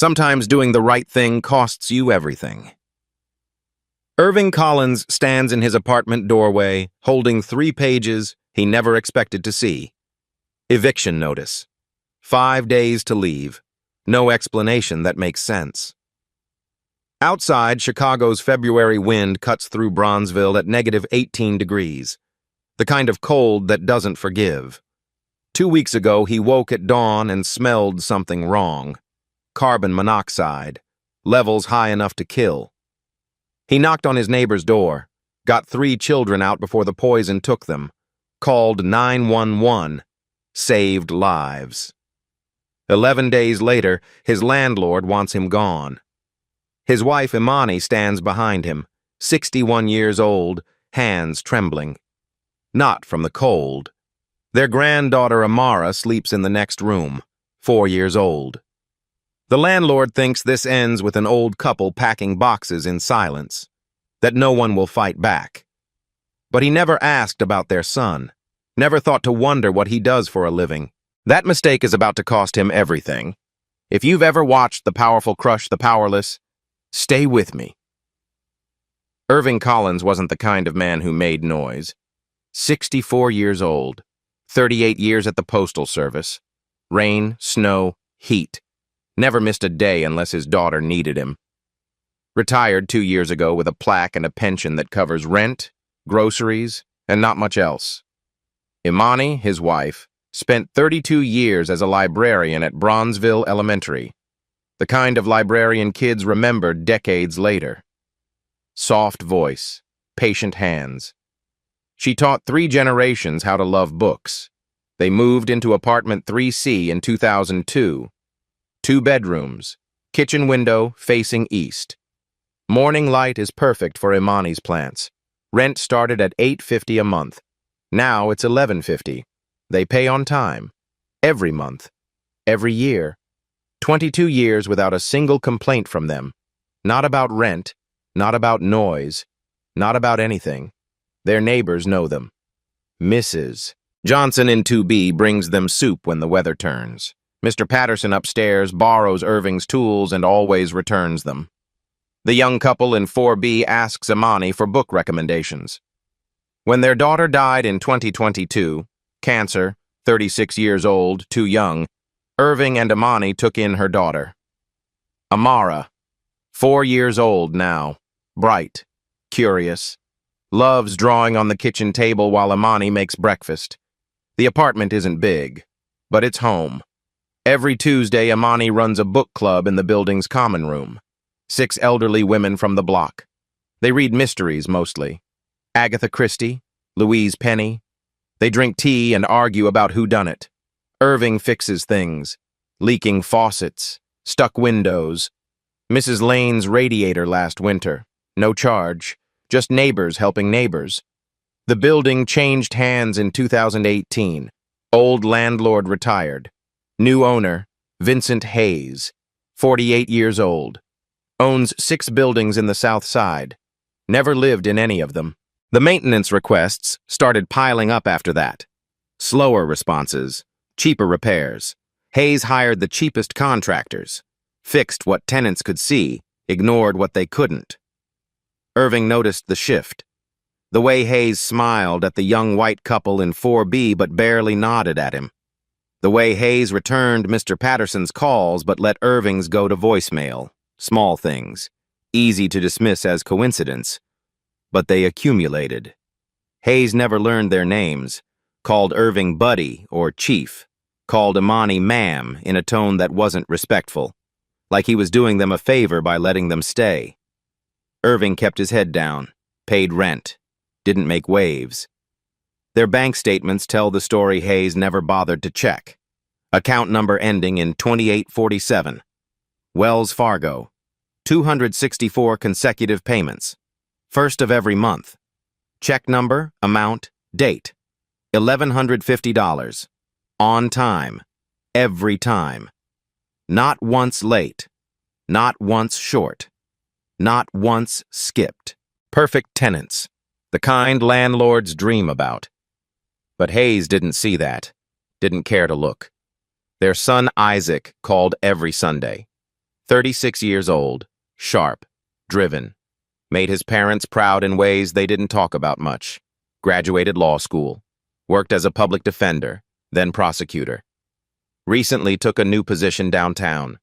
Sometimes doing the right thing costs you everything. Irving Collins stands in his apartment doorway, holding 3 pages he never expected to see. Eviction notice. 5 days to leave. No explanation that makes sense. Outside, Chicago's February wind cuts through Bronzeville at -18 degrees. The kind of cold that doesn't forgive. 2 weeks ago, he woke at dawn and smelled something wrong. Carbon monoxide. Levels high enough to kill. He knocked on his neighbor's door, got 3 children out before the poison took them, called 911, saved lives. 11 days later, his landlord wants him gone. His wife Imani stands behind him, 61 years old, hands trembling. Not from the cold. Their granddaughter Amara sleeps in the next room, 4 years old. The landlord thinks this ends with an old couple packing boxes in silence, that no one will fight back. But he never asked about their son, never thought to wonder what he does for a living. That mistake is about to cost him everything. If you've ever watched the powerful crush the powerless, stay with me. Irving Collins wasn't the kind of man who made noise. 64 years old, 38 years at the Postal Service. Rain, snow, heat. Never missed a day unless his daughter needed him. Retired 2 years ago with a plaque and a pension that covers rent, groceries, and not much else. Imani, his wife, spent 32 years as a librarian at Bronzeville Elementary, the kind of librarian kids remember decades later. Soft voice, patient hands. She taught 3 generations how to love books. They moved into apartment 3C in 2002. 2 bedrooms, kitchen window facing east. Morning light is perfect for Imani's plants. Rent started at $8.50 a month. Now it's $11.50. They pay on time. Every month. Every year. 22 years without a single complaint from them. Not about rent, not about noise, not about anything. Their neighbors know them. Mrs. Johnson in 2B brings them soup when the weather turns. Mr. Patterson upstairs borrows Irving's tools and always returns them. The young couple in 4B asks Imani for book recommendations. When their daughter died in 2022, cancer, 36 years old, too young, Irving and Imani took in her daughter. Amara, 4 years old now, bright, curious, loves drawing on the kitchen table while Imani makes breakfast. The apartment isn't big, but it's home. Every Tuesday, Imani runs a book club in the building's common room. 6 elderly women from the block. They read mysteries mostly. Agatha Christie, Louise Penny. They drink tea and argue about whodunit. Irving fixes things. Leaking faucets, stuck windows. Mrs. Lane's radiator last winter. No charge. Just neighbors helping neighbors. The building changed hands in 2018. Old landlord retired. New owner, Vincent Hayes, 48 years old. Owns 6 buildings in the South Side. Never lived in any of them. The maintenance requests started piling up after that. Slower responses, cheaper repairs. Hayes hired the cheapest contractors. Fixed what tenants could see, ignored what they couldn't. Irving noticed the shift. The way Hayes smiled at the young white couple in 4B but barely nodded at him. The way Hayes returned Mr. Patterson's calls but let Irving's go to voicemail. Small things, easy to dismiss as coincidence. But they accumulated. Hayes never learned their names, called Irving Buddy or Chief, called Imani Ma'am in a tone that wasn't respectful, like he was doing them a favor by letting them stay. Irving kept his head down, paid rent, didn't make waves. Their bank statements tell the story Hayes never bothered to check. Account number ending in 2847. Wells Fargo. 264 consecutive payments. First of every month. Check number, amount, date. $1,150. On time. Every time. Not once late. Not once short. Not once skipped. Perfect tenants. The kind landlords dream about. But Hayes didn't see that. Didn't care to look. Their son Isaac called every Sunday. 36 years old, sharp, driven. Made his parents proud in ways they didn't talk about much. Graduated law school. Worked as a public defender, then prosecutor. Recently took a new position downtown.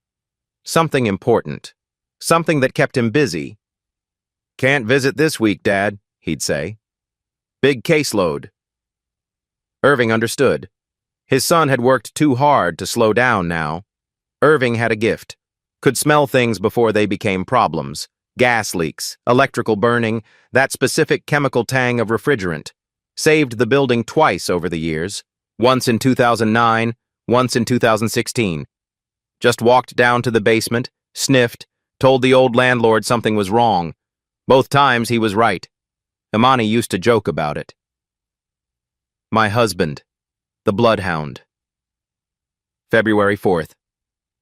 Something important. Something that kept him busy. "Can't visit this week, Dad," he'd say. "Big caseload." Irving understood. His son had worked too hard to slow down now. Irving had a gift. Could smell things before they became problems. Gas leaks, electrical burning, that specific chemical tang of refrigerant. Saved the building twice over the years. Once in 2009, once in 2016. Just walked down to the basement, sniffed, told the old landlord something was wrong. Both times he was right. Imani used to joke about it. My husband, the bloodhound. February 4th,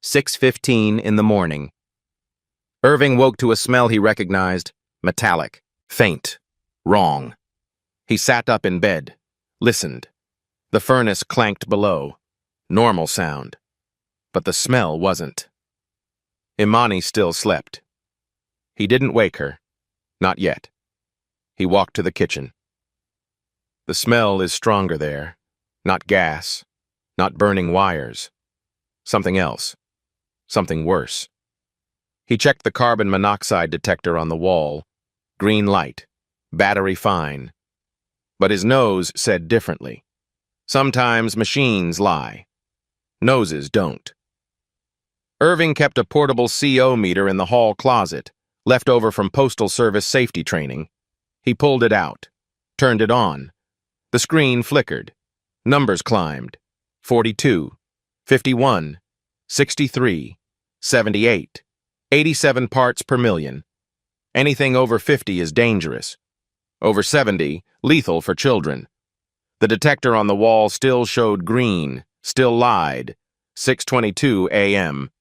6:15 in the morning. Irving woke to a smell he recognized, metallic, faint, wrong. He sat up in bed, listened. The furnace clanked below, normal sound. But the smell wasn't. Imani still slept. He didn't wake her, not yet. He walked to the kitchen. The smell is stronger there, not gas, not burning wires. Something else, something worse. He checked the carbon monoxide detector on the wall. Green light, battery fine. But his nose said differently. Sometimes machines lie. Noses don't. Irving kept a portable CO meter in the hall closet, left over from Postal Service safety training. He pulled it out, turned it on. The screen flickered. Numbers climbed. 42, 51, 63, 78. 87 parts per million. Anything over 50 is dangerous. Over 70, lethal for children. The detector on the wall still showed green, still lied. 6:22 a.m.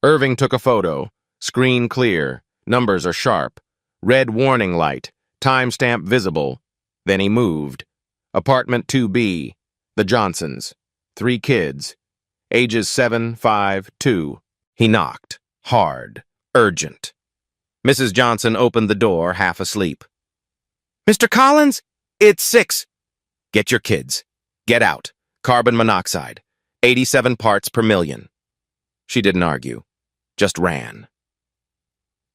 Irving took a photo. Screen clear. Numbers are sharp. Red warning light. Timestamp visible. Then he moved. Apartment 2B. The Johnsons. 3 kids. Ages 7, 5, 2. He knocked. Hard. Urgent. Mrs. Johnson opened the door, half asleep. "Mr. Collins? It's 6. Get your kids. Get out. Carbon monoxide. 87 parts per million." She didn't argue. Just ran.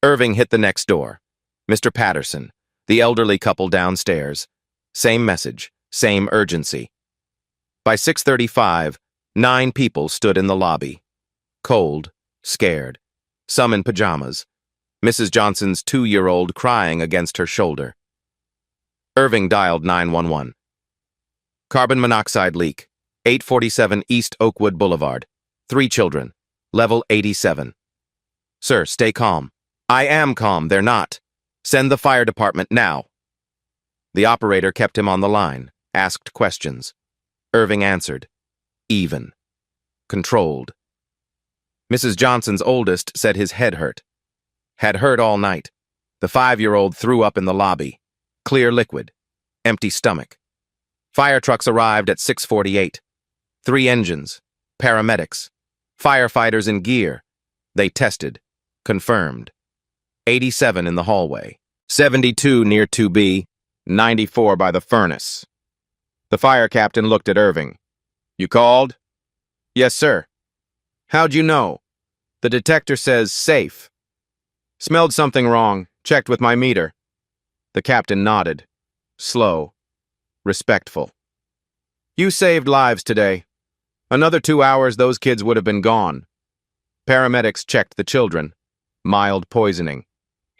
Irving hit the next door. Mr. Patterson, the elderly couple downstairs. Same message, same urgency. By 6:35, 9 people stood in the lobby. Cold, scared. Some in pajamas. Mrs. Johnson's 2-year-old crying against her shoulder. Irving dialed 911. Carbon monoxide leak. 847 East Oakwood Boulevard. 3 children. Level 87. Sir, stay calm. I am calm, they're not. Send the fire department now. The operator kept him on the line, asked questions. Irving answered. Even. Controlled. Mrs. Johnson's oldest said his head hurt. Had hurt all night. The 5-year-old threw up in the lobby. Clear liquid. Empty stomach. Fire trucks arrived at 6:48. 3 engines. Paramedics. Firefighters in gear. They tested. Confirmed. 87 in the hallway. 72 near 2B. 94 by the furnace. The fire captain looked at Irving. You called? Yes, sir. How'd you know? The detector says safe. Smelled something wrong. Checked with my meter. The captain nodded. Slow. Respectful. You saved lives today. Another 2 hours, those kids would have been gone. Paramedics checked the children. Mild poisoning.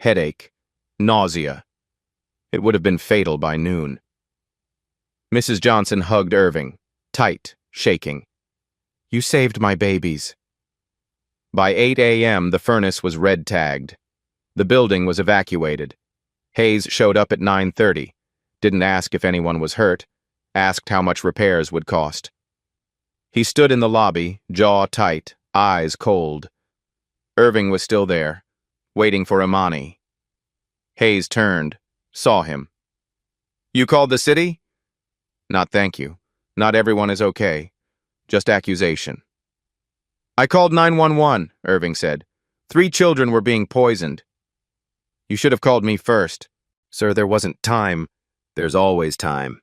Headache. Nausea. It would have been fatal by noon. Mrs. Johnson hugged Irving. Tight, shaking. You saved my babies. By 8 a.m., the furnace was red-tagged. The building was evacuated. Hayes showed up at 9:30. Didn't ask if anyone was hurt. Asked how much repairs would cost. He stood in the lobby, jaw tight, eyes cold. Irving was still there, waiting for Imani. Hayes turned, saw him. You called the city? Not thank you. Not everyone is okay. Just accusation. I called 911, Irving said. 3 children were being poisoned. You should have called me first. Sir, there wasn't time. There's always time.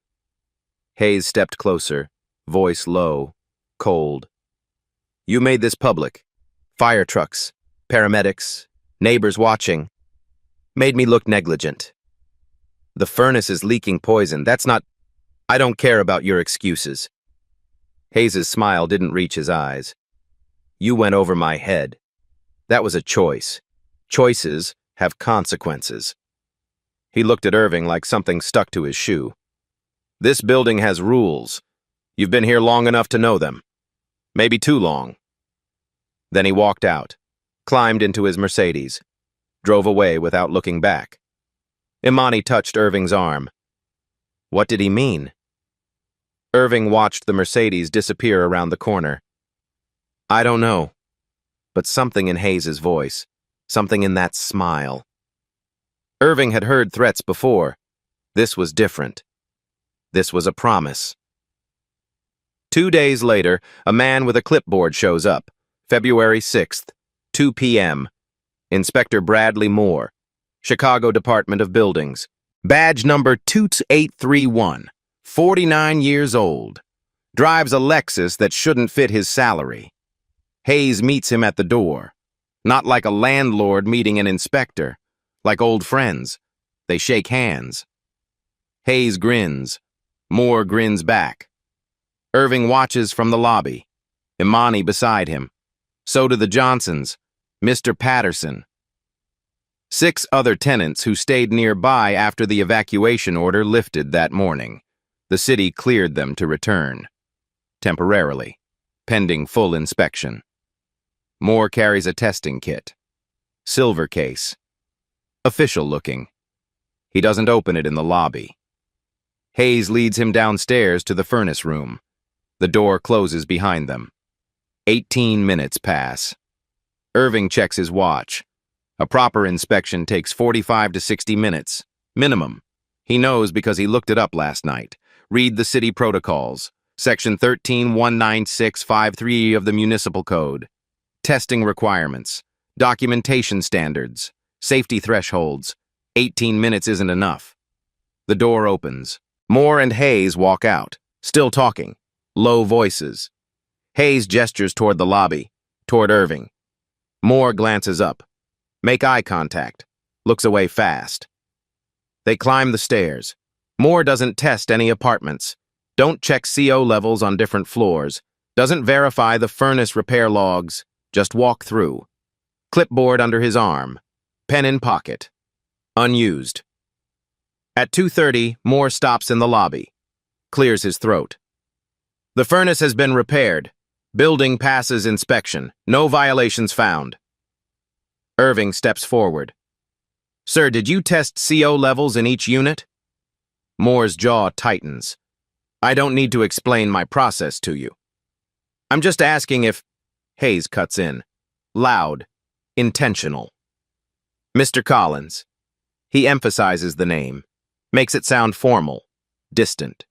Hayes stepped closer, voice low, cold. You made this public. Fire trucks, paramedics, neighbors watching. Made me look negligent. The furnace is leaking poison. That's not... I don't care about your excuses. Hayes's smile didn't reach his eyes. You went over my head. That was a choice. Choices have consequences. He looked at Irving like something stuck to his shoe. This building has rules. You've been here long enough to know them. Maybe too long. Then he walked out, climbed into his Mercedes, drove away without looking back. Imani touched Irving's arm. What did he mean? Irving watched the Mercedes disappear around the corner. I don't know, but something in Hayes's voice, something in that smile. Irving had heard threats before. This was different. This was a promise. 2 days later, a man with a clipboard shows up. February 6th, 2 p.m. Inspector Bradley Moore, Chicago Department of Buildings. Badge number 2831, 49 years old. Drives a Lexus that shouldn't fit his salary. Hayes meets him at the door. Not like a landlord meeting an inspector. Like old friends. They shake hands. Hayes grins. Moore grins back. Irving watches from the lobby. Imani beside him. So do the Johnsons. Mr. Patterson. 6 other tenants who stayed nearby after the evacuation order lifted that morning. The city cleared them to return. Temporarily. Pending full inspection. Moore carries a testing kit. Silver case. Official looking. He doesn't open it in the lobby. Hayes leads him downstairs to the furnace room. The door closes behind them. 18 minutes pass. Irving checks his watch. A proper inspection takes 45 to 60 minutes. Minimum. He knows because he looked it up last night. Read the city protocols. Section 1319653 of the Municipal Code. Testing requirements. Documentation standards. Safety thresholds. 18 minutes isn't enough. The door opens. Moore and Hayes walk out, still talking. Low voices. Hayes gestures toward the lobby, toward Irving. Moore glances up. Make eye contact. Looks away fast. They climb the stairs. Moore doesn't test any apartments. Don't check CO levels on different floors. Doesn't verify the furnace repair logs. Just walk through. Clipboard under his arm. Pen in pocket. Unused. At 2:30, Moore stops in the lobby. Clears his throat. The furnace has been repaired. Building passes inspection. No violations found. Irving steps forward. Sir, did you test CO levels in each unit? Moore's jaw tightens. I don't need to explain my process to you. I'm just asking if... Hayes cuts in. Loud. Intentional. Mr. Collins. He emphasizes the name. Makes it sound formal. Distant.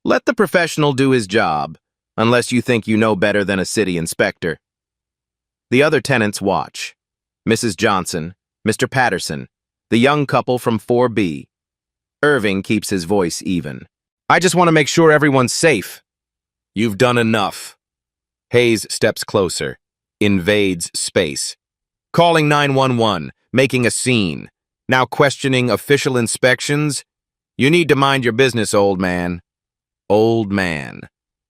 Let the professional do his job, unless you think you know better than a city inspector. The other tenants watch. Mrs. Johnson, Mr. Patterson, the young couple from 4B. Irving keeps his voice even. I just want to make sure everyone's safe. You've done enough. Hayes steps closer, invades space. Calling 911, making a scene. Now questioning official inspections? You need to mind your business, old man. Old man,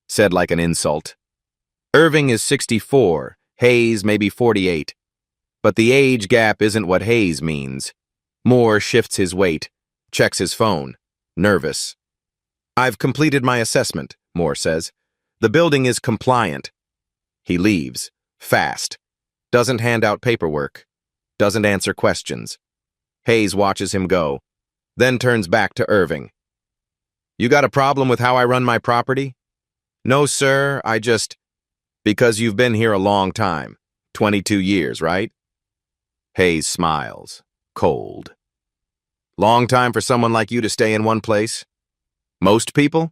said like an insult. Irving is 64, Hayes maybe 48. But the age gap isn't what Hayes means. Moore shifts his weight, checks his phone, nervous. I've completed my assessment, Moore says. The building is compliant. He leaves, fast. Doesn't hand out paperwork. Doesn't answer questions. Hayes watches him go, then turns back to Irving. You got a problem with how I run my property? No, sir, I just... Because you've been here a long time. 22 years, right? Hayes smiles, cold. Long time for someone like you to stay in one place? Most people?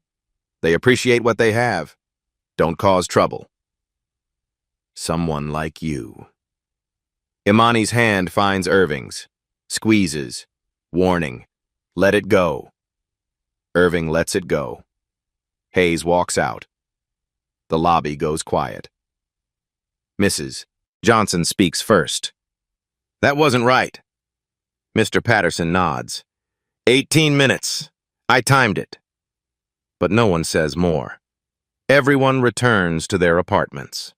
They appreciate what they have. Don't cause trouble. Someone like you. Imani's hand finds Irving's. Squeezes. Warning. Let it go. Irving lets it go. Hayes walks out. The lobby goes quiet. Mrs. Johnson speaks first. That wasn't right. Mr. Patterson nods. 18 minutes. I timed it. But no one says more. Everyone returns to their apartments.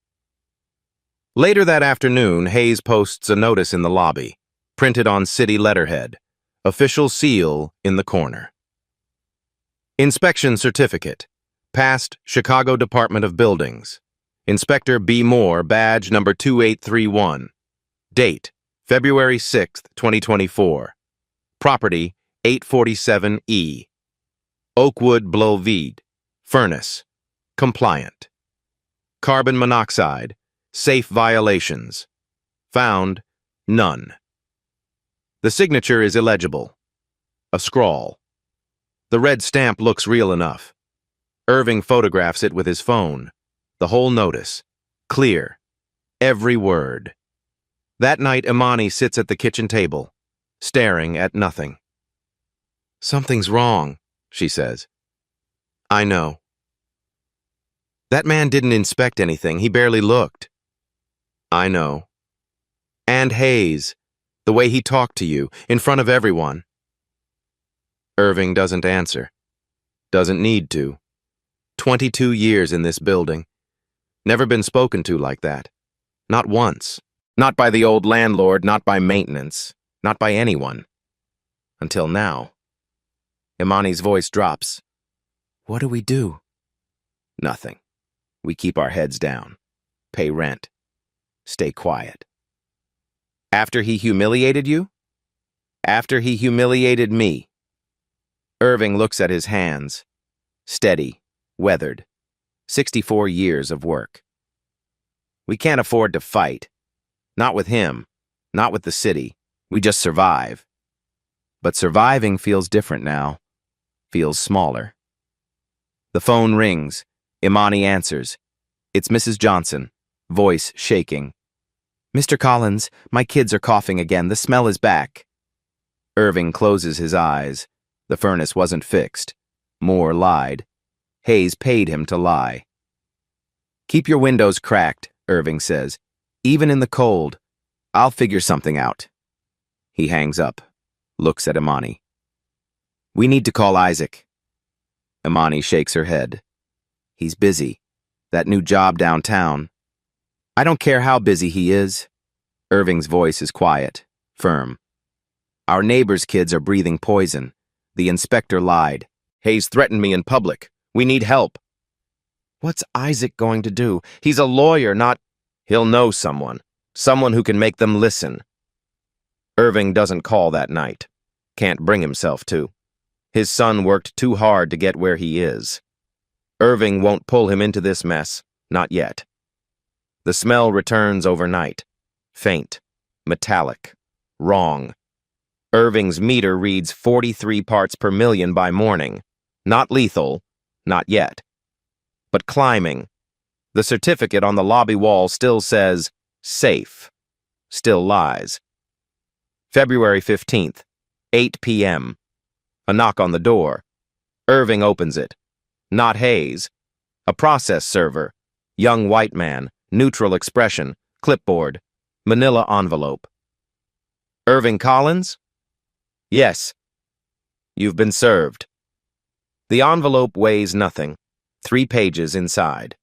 Later that afternoon, Hayes posts a notice in the lobby, printed on city letterhead, official seal in the corner. Inspection certificate, passed Chicago Department of Buildings. Inspector B. Moore, badge number 2831. Date, February 6, 2024. Property, 847 E. Oakwood Blow-Vide. Furnace. Compliant. Carbon monoxide. Safe violations. Found. None. The signature is illegible. A scrawl. The red stamp looks real enough. Irving photographs it with his phone. The whole notice. Clear. Every word. That night, Imani sits at the kitchen table, staring at nothing. Something's wrong, she says. I know. That man didn't inspect anything. He barely looked. I know. And Hayes, the way he talked to you, in front of everyone. Irving doesn't answer. Doesn't need to. 22 years in this building. Never been spoken to like that. Not once. Not by the old landlord, not by maintenance, not by anyone. Until now. Imani's voice drops. What do we do? Nothing. We keep our heads down. Pay rent. Stay quiet. After he humiliated you? After he humiliated me. Irving looks at his hands. Steady, weathered. 64 years of work. We can't afford to fight. Not with him. Not with the city. We just survive. But surviving feels different now. Feels smaller. The phone rings. Imani answers. It's Mrs. Johnson, voice shaking. Mr. Collins, my kids are coughing again. The smell is back. Irving closes his eyes. The furnace wasn't fixed. Moore lied. Hayes paid him to lie. Keep your windows cracked, Irving says. Even in the cold. I'll figure something out. He hangs up. Looks at Imani. We need to call Isaac. Imani shakes her head. He's busy. That new job downtown. I don't care how busy he is. Irving's voice is quiet, firm. Our neighbor's kids are breathing poison. The inspector lied. Hayes threatened me in public. We need help. What's Isaac going to do? He's a lawyer, not... He'll know someone. Someone who can make them listen. Irving doesn't call that night. Can't bring himself to. His son worked too hard to get where he is. Irving won't pull him into this mess. Not yet. The smell returns overnight. Faint. Metallic. Wrong. Irving's meter reads 43 parts per million by morning. Not lethal. Not yet. But climbing. The certificate on the lobby wall still says, safe. Still lies. February 15th, 8 p.m. A knock on the door. Irving opens it. Not Hayes. A process server. Young white man. Neutral expression. Clipboard. Manila envelope. Irving Collins? Yes. You've been served. The envelope weighs nothing. 3 pages inside.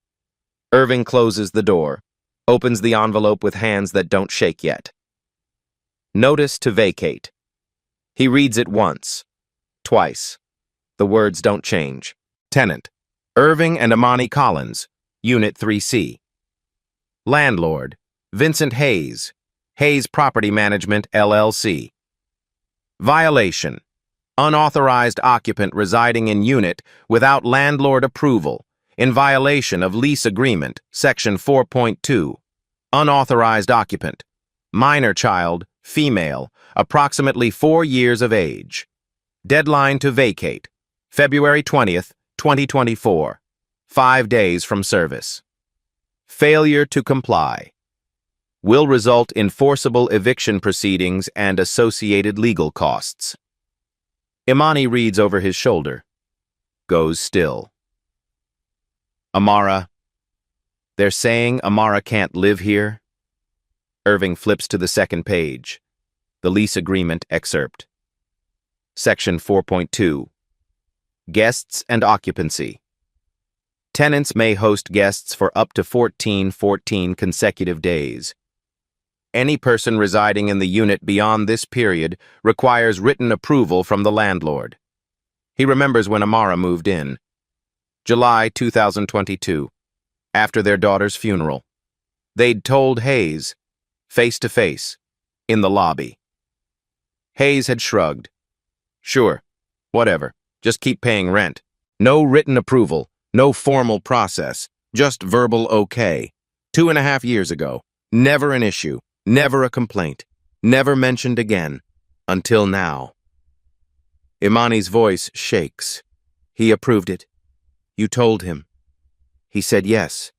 Irving closes the door. Opens the envelope with hands that don't shake yet. Notice to vacate. He reads it once. Twice. The words don't change. Tenant. Irving and Imani Collins. Unit 3C. Landlord. Vincent Hayes. Hayes Property Management, LLC. Violation. Unauthorized occupant residing in unit without landlord approval, in violation of lease agreement, section 4.2. Unauthorized occupant. Minor child, female, approximately 4 years of age. Deadline to vacate, February 20th, 2024. 5 days from service. Failure to comply. Will result in forcible eviction proceedings and associated legal costs. Imani reads over his shoulder. Goes still. Amara. They're saying Amara can't live here? Irving flips to the second page. The lease agreement excerpt. Section 4.2. Guests and occupancy. Tenants may host guests for up to 14 consecutive days. Any person residing in the unit beyond this period requires written approval from the landlord. He remembers when Amara moved in. July 2022, after their daughter's funeral. They'd told Hayes, face to face, in the lobby. Hayes had shrugged. Sure, whatever, just keep paying rent. No written approval, no formal process, just verbal okay. 2.5 years ago, never an issue, never a complaint, never mentioned again, until now. Imani's voice shakes. He approved it. You told him. He said yes.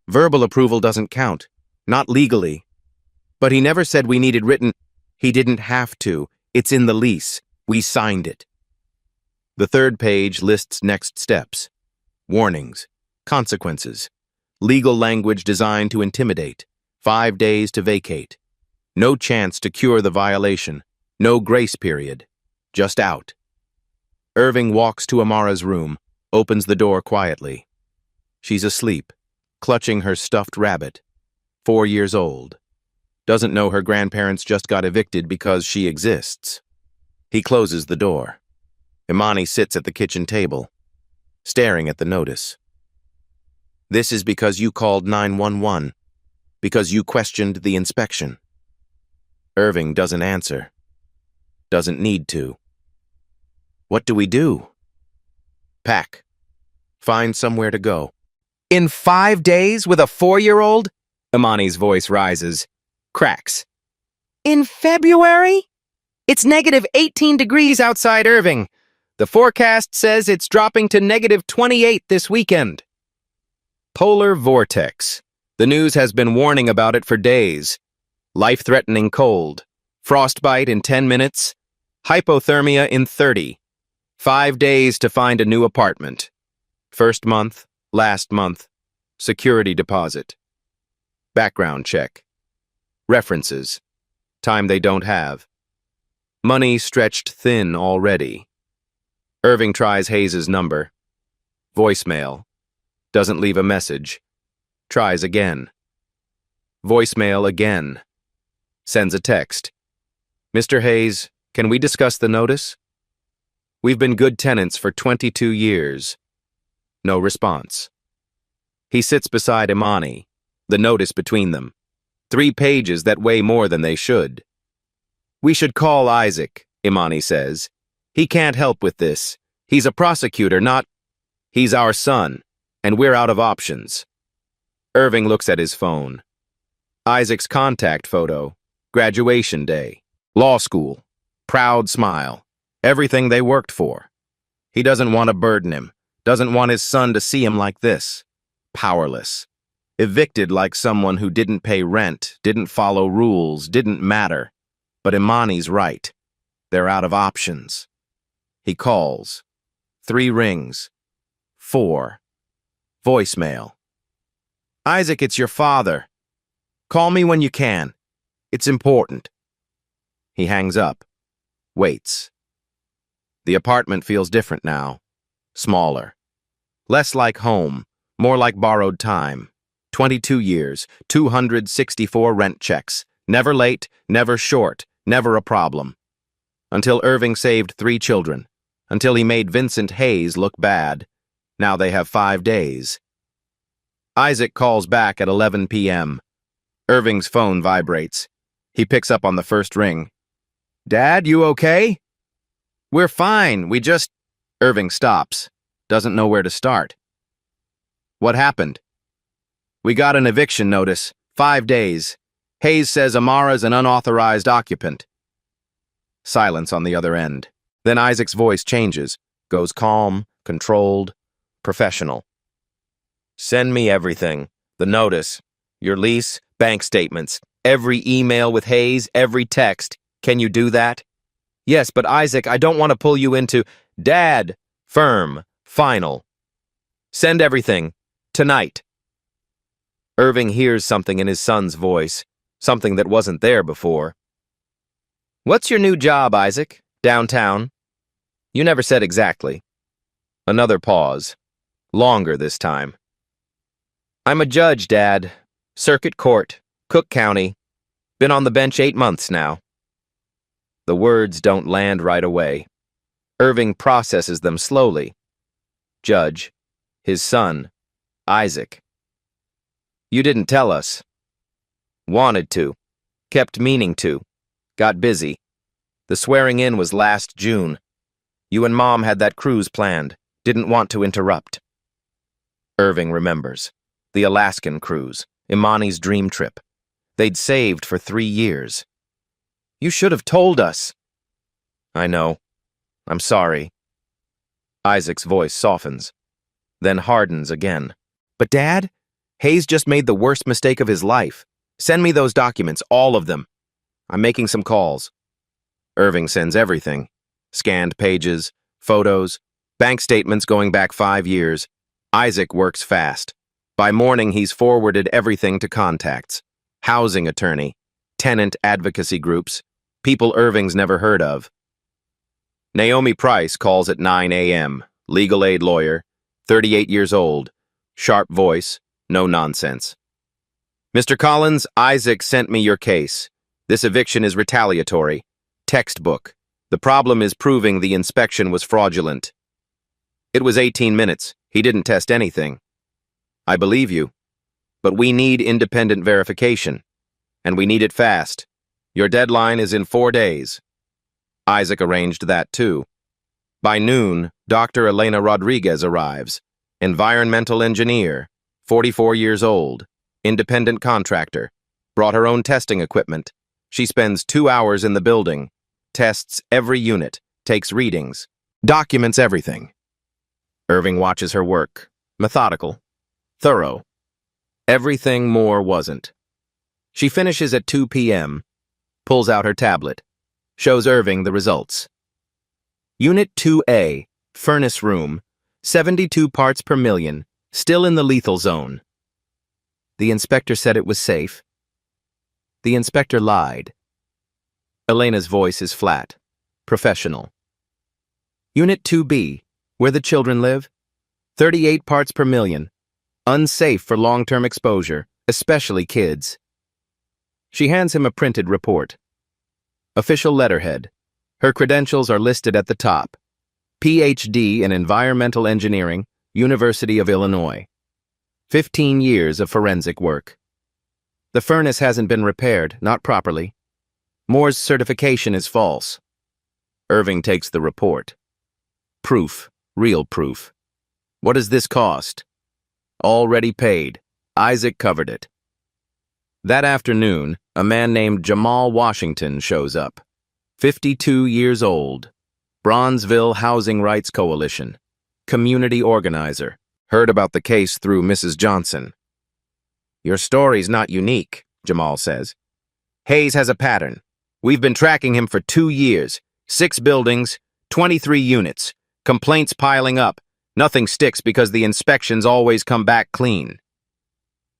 Verbal approval doesn't count, not legally. But he never said we needed written. He didn't have to. It's in the lease. We signed it. The third page lists next steps. Warnings, consequences, legal language designed to intimidate, 5 days to vacate, no chance to cure the violation, no grace period, just out. Irving walks to Amara's room, opens the door quietly. She's asleep, clutching her stuffed rabbit, 4 years old. Doesn't know her grandparents just got evicted because she exists. He closes the door. Imani sits at the kitchen table, staring at the notice. This is because you called 911, because you questioned the inspection. Irving doesn't answer. Doesn't need to. What do we do? Pack. Find somewhere to go. In 5 days with a 4-year-old? Imani's voice rises, cracks. In February? It's negative 18 degrees outside Irving. The forecast says it's dropping to negative 28 this weekend. Polar vortex. The news has been warning about it for days. Life-threatening cold. Frostbite in 10 minutes. Hypothermia in 30. 5 days to find a new apartment. First month, last month. Security deposit. Background check. References. Time they don't have. Money stretched thin already. Irving tries Hayes' number. Voicemail. Doesn't leave a message. Tries again. Voicemail again. Sends a text. Mr. Hayes, can we discuss the notice? We've been good tenants for 22 years. No response. He sits beside Imani, the notice between them. 3 pages that weigh more than they should. We should call Isaac, Imani says. He can't help with this. He's a prosecutor, not... He's our son, and we're out of options. Irving looks at his phone. Isaac's contact photo. Graduation day. Law school. Proud smile. Everything they worked for. He doesn't want to burden him. Doesn't want his son to see him like this. Powerless. Evicted like someone who didn't pay rent, didn't follow rules, didn't matter. But Imani's right. They're out of options. He calls. 3 rings. 4. Voicemail. Isaac, it's your father. Call me when you can. It's important. He hangs up. Waits. The apartment feels different now. Smaller. Less like home. More like borrowed time. 22 years. 264 rent checks. Never late, never short, never a problem. Until Irving saved 3 children. Until he made Vincent Hayes look bad. Now they have 5 days. Isaac calls back at 11 p.m. Irving's phone vibrates. He picks up on the first ring. Dad, you okay? We're fine, we just... Irving stops. Doesn't know where to start. What happened? We got an eviction notice. 5 days. Hayes says Amara's an unauthorized occupant. Silence on the other end. Then Isaac's voice changes, goes calm, controlled, professional. Send me everything. The notice. Your lease, bank statements, every email with Hayes, every text. Can you do that? Yes, but Isaac, I don't want to pull you into... Dad! Firm. Final. Send everything. Tonight. Irving hears something in his son's voice, something that wasn't there before. What's your new job, Isaac? Downtown? You never said exactly. Another pause. Longer this time. I'm a judge, Dad. Circuit Court, Cook County. Been on the bench 8 months now. The words don't land right away. Irving processes them slowly. Judge. His son. Isaac. You didn't tell us. Wanted to. Kept meaning to. Got busy. The swearing in was last June. You and Mom had that cruise planned. Didn't want to interrupt. Irving remembers. The Alaskan cruise. Imani's dream trip. They'd saved for 3 years. You should have told us. I know. I'm sorry. Isaac's voice softens, then hardens again. But Dad, Hayes just made the worst mistake of his life. Send me those documents, all of them. I'm making some calls. Irving sends everything. Scanned pages, photos, bank statements going back 5 years. Isaac works fast. By morning, he's forwarded everything to contacts. Housing attorney, tenant advocacy groups, people Irving's never heard of. Naomi Price calls at 9 a.m., legal aid lawyer, 38 years old, sharp voice, no nonsense. Mr. Collins, Isaac sent me your case. This eviction is retaliatory. Textbook. The problem is proving the inspection was fraudulent. It was 18 minutes. He didn't test anything. I believe you. But we need independent verification. And we need it fast. Your deadline is in 4 days. Isaac arranged that too. By noon, Dr. Elena Rodriguez arrives. Environmental engineer, 44 years old, independent contractor, brought her own testing equipment. She spends 2 hours in the building, tests every unit, takes readings, documents everything. Irving watches her work, methodical, thorough. Everything more wasn't. She finishes at 2 p.m., pulls out her tablet, shows Irving the results. Unit 2A, furnace room, 72 parts per million, still in the lethal zone. The inspector said it was safe. The inspector lied. Elena's voice is flat, professional. Unit 2B, where the children live, 38 parts per million, unsafe for long-term exposure, especially kids. She hands him a printed report. Official letterhead. Her credentials are listed at the top. Ph.D. in Environmental Engineering, University of Illinois. 15 years of forensic work. The furnace hasn't been repaired, not properly. Moore's certification is false. Irving takes the report. Proof, real proof. What does this cost? Already paid. Isaac covered it. That afternoon, a man named Jamal Washington shows up. 52 years old. Bronzeville Housing Rights Coalition. Community organizer. Heard about the case through Mrs. Johnson. Your story's not unique, Jamal says. Hayes has a pattern. We've been tracking him for 2 years. 6 buildings, 23 units. Complaints piling up. Nothing sticks because the inspections always come back clean.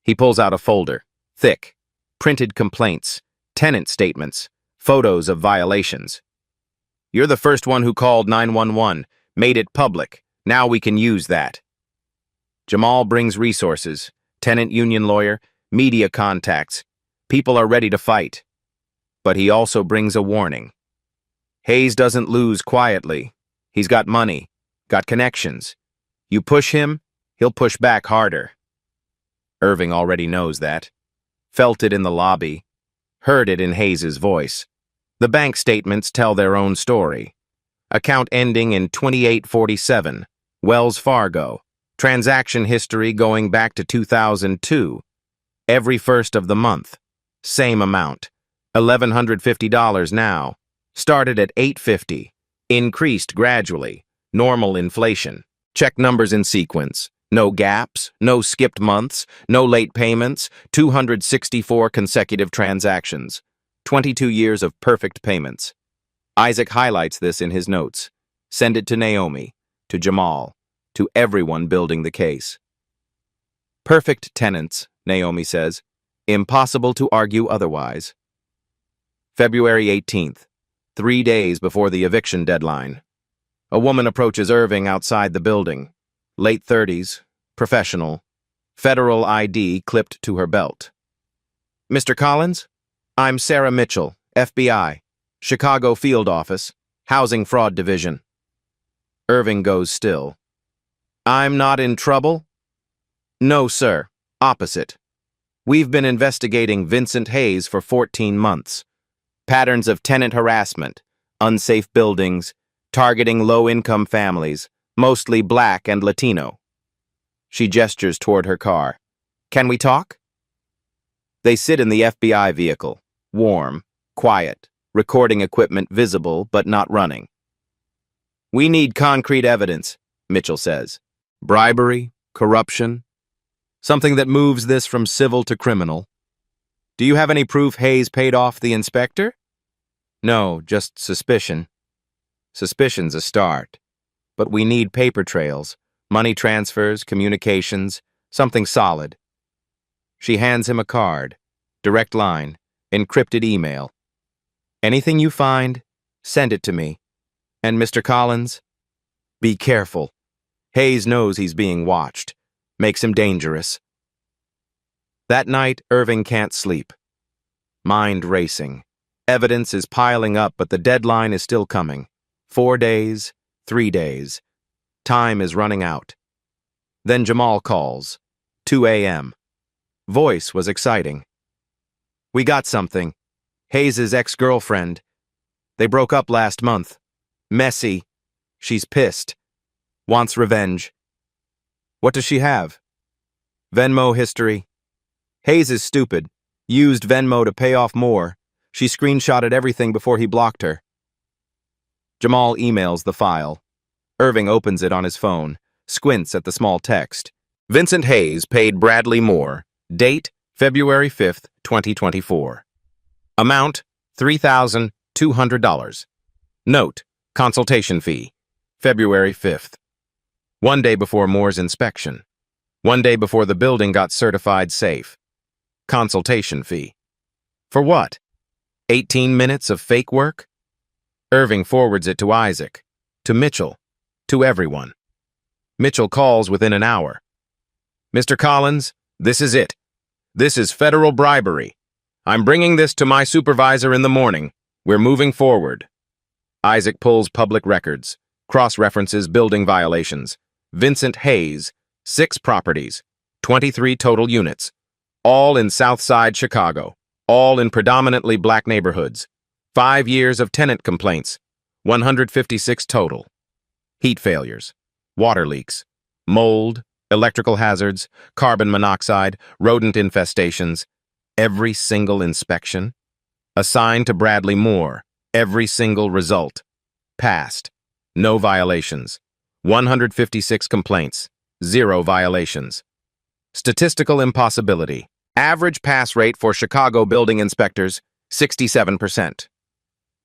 He pulls out a folder. Thick. Printed complaints. Tenant statements. Photos of violations. You're the first one who called 911. Made it public. Now we can use that. Jamal brings resources. Tenant union lawyer. Media contacts. People are ready to fight. But he also brings a warning. Hayes doesn't lose quietly. He's got money. Got connections. You push him, he'll push back harder. Irving already knows that. Felt it in the lobby. Heard it in Hayes's voice. The bank statements tell their own story. Account ending in 2847. Wells Fargo. Transaction history going back to 2002. Every first of the month. Same amount. $1,150 now. Started at $850. Increased gradually. Normal inflation. Check numbers in sequence. No gaps, no skipped months, no late payments, 264 consecutive transactions, 22 years of perfect payments. Isaac highlights this in his notes. Send it to Naomi, to Jamal, to everyone building the case. Perfect tenants, Naomi says. Impossible to argue otherwise. February 18th, 3 days before the eviction deadline. A woman approaches Irving outside the building. Late 30s, professional, federal ID clipped to her belt. Mr. Collins? I'm Sarah Mitchell, FBI, Chicago Field Office, Housing Fraud Division. Irving goes still. I'm not in trouble? No, sir. Opposite. We've been investigating Vincent Hayes for 14 months. Patterns of tenant harassment, unsafe buildings, targeting low-income families, mostly Black and Latino. She gestures toward her car. Can we talk? They sit in the FBI vehicle, warm, quiet, recording equipment visible but not running. We need concrete evidence, Mitchell says. Bribery, corruption, something that moves this from civil to criminal. Do you have any proof Hayes paid off the inspector? No, just suspicion. Suspicion's a start. But we need paper trails, money transfers, communications, something solid. She hands him a card, direct line, encrypted email. Anything you find, send it to me. And Mr. Collins, be careful. Hayes knows he's being watched. Makes him dangerous. That night, Irving can't sleep. Mind racing. Evidence is piling up, but the deadline is still coming. 4 days, 3 days. Time is running out. Then Jamal calls. 2 a.m. Voice was exciting. We got something. Hayes' ex-girlfriend. They broke up last month. Messy. She's pissed. Wants revenge. What does she have? Venmo history. Hayes is stupid. Used Venmo to pay off more. She screenshotted everything before he blocked her. Jamal emails the file. Irving opens it on his phone, squints at the small text. Vincent Hayes paid Bradley Moore. Date, February 5th, 2024. Amount, $3,200. Note, consultation fee, February 5th. 1 day before Moore's inspection. 1 day before the building got certified safe. Consultation fee. For what? 18 minutes of fake work? Irving forwards it to Isaac, to Mitchell, to everyone. Mitchell calls within an hour. Mr. Collins, this is it. This is federal bribery. I'm bringing this to my supervisor in the morning. We're moving forward. Isaac pulls public records, cross-references building violations. Vincent Hayes, 6 properties, 23 total units, all in Southside Chicago, all in predominantly Black neighborhoods. 5 years of tenant complaints, 156 total. Heat failures, water leaks, mold, electrical hazards, carbon monoxide, rodent infestations. Every single inspection. Assigned to Bradley Moore. Every single result. Passed. No violations. 156 complaints. 0 violations. Statistical impossibility. Average pass rate for Chicago building inspectors, 67%.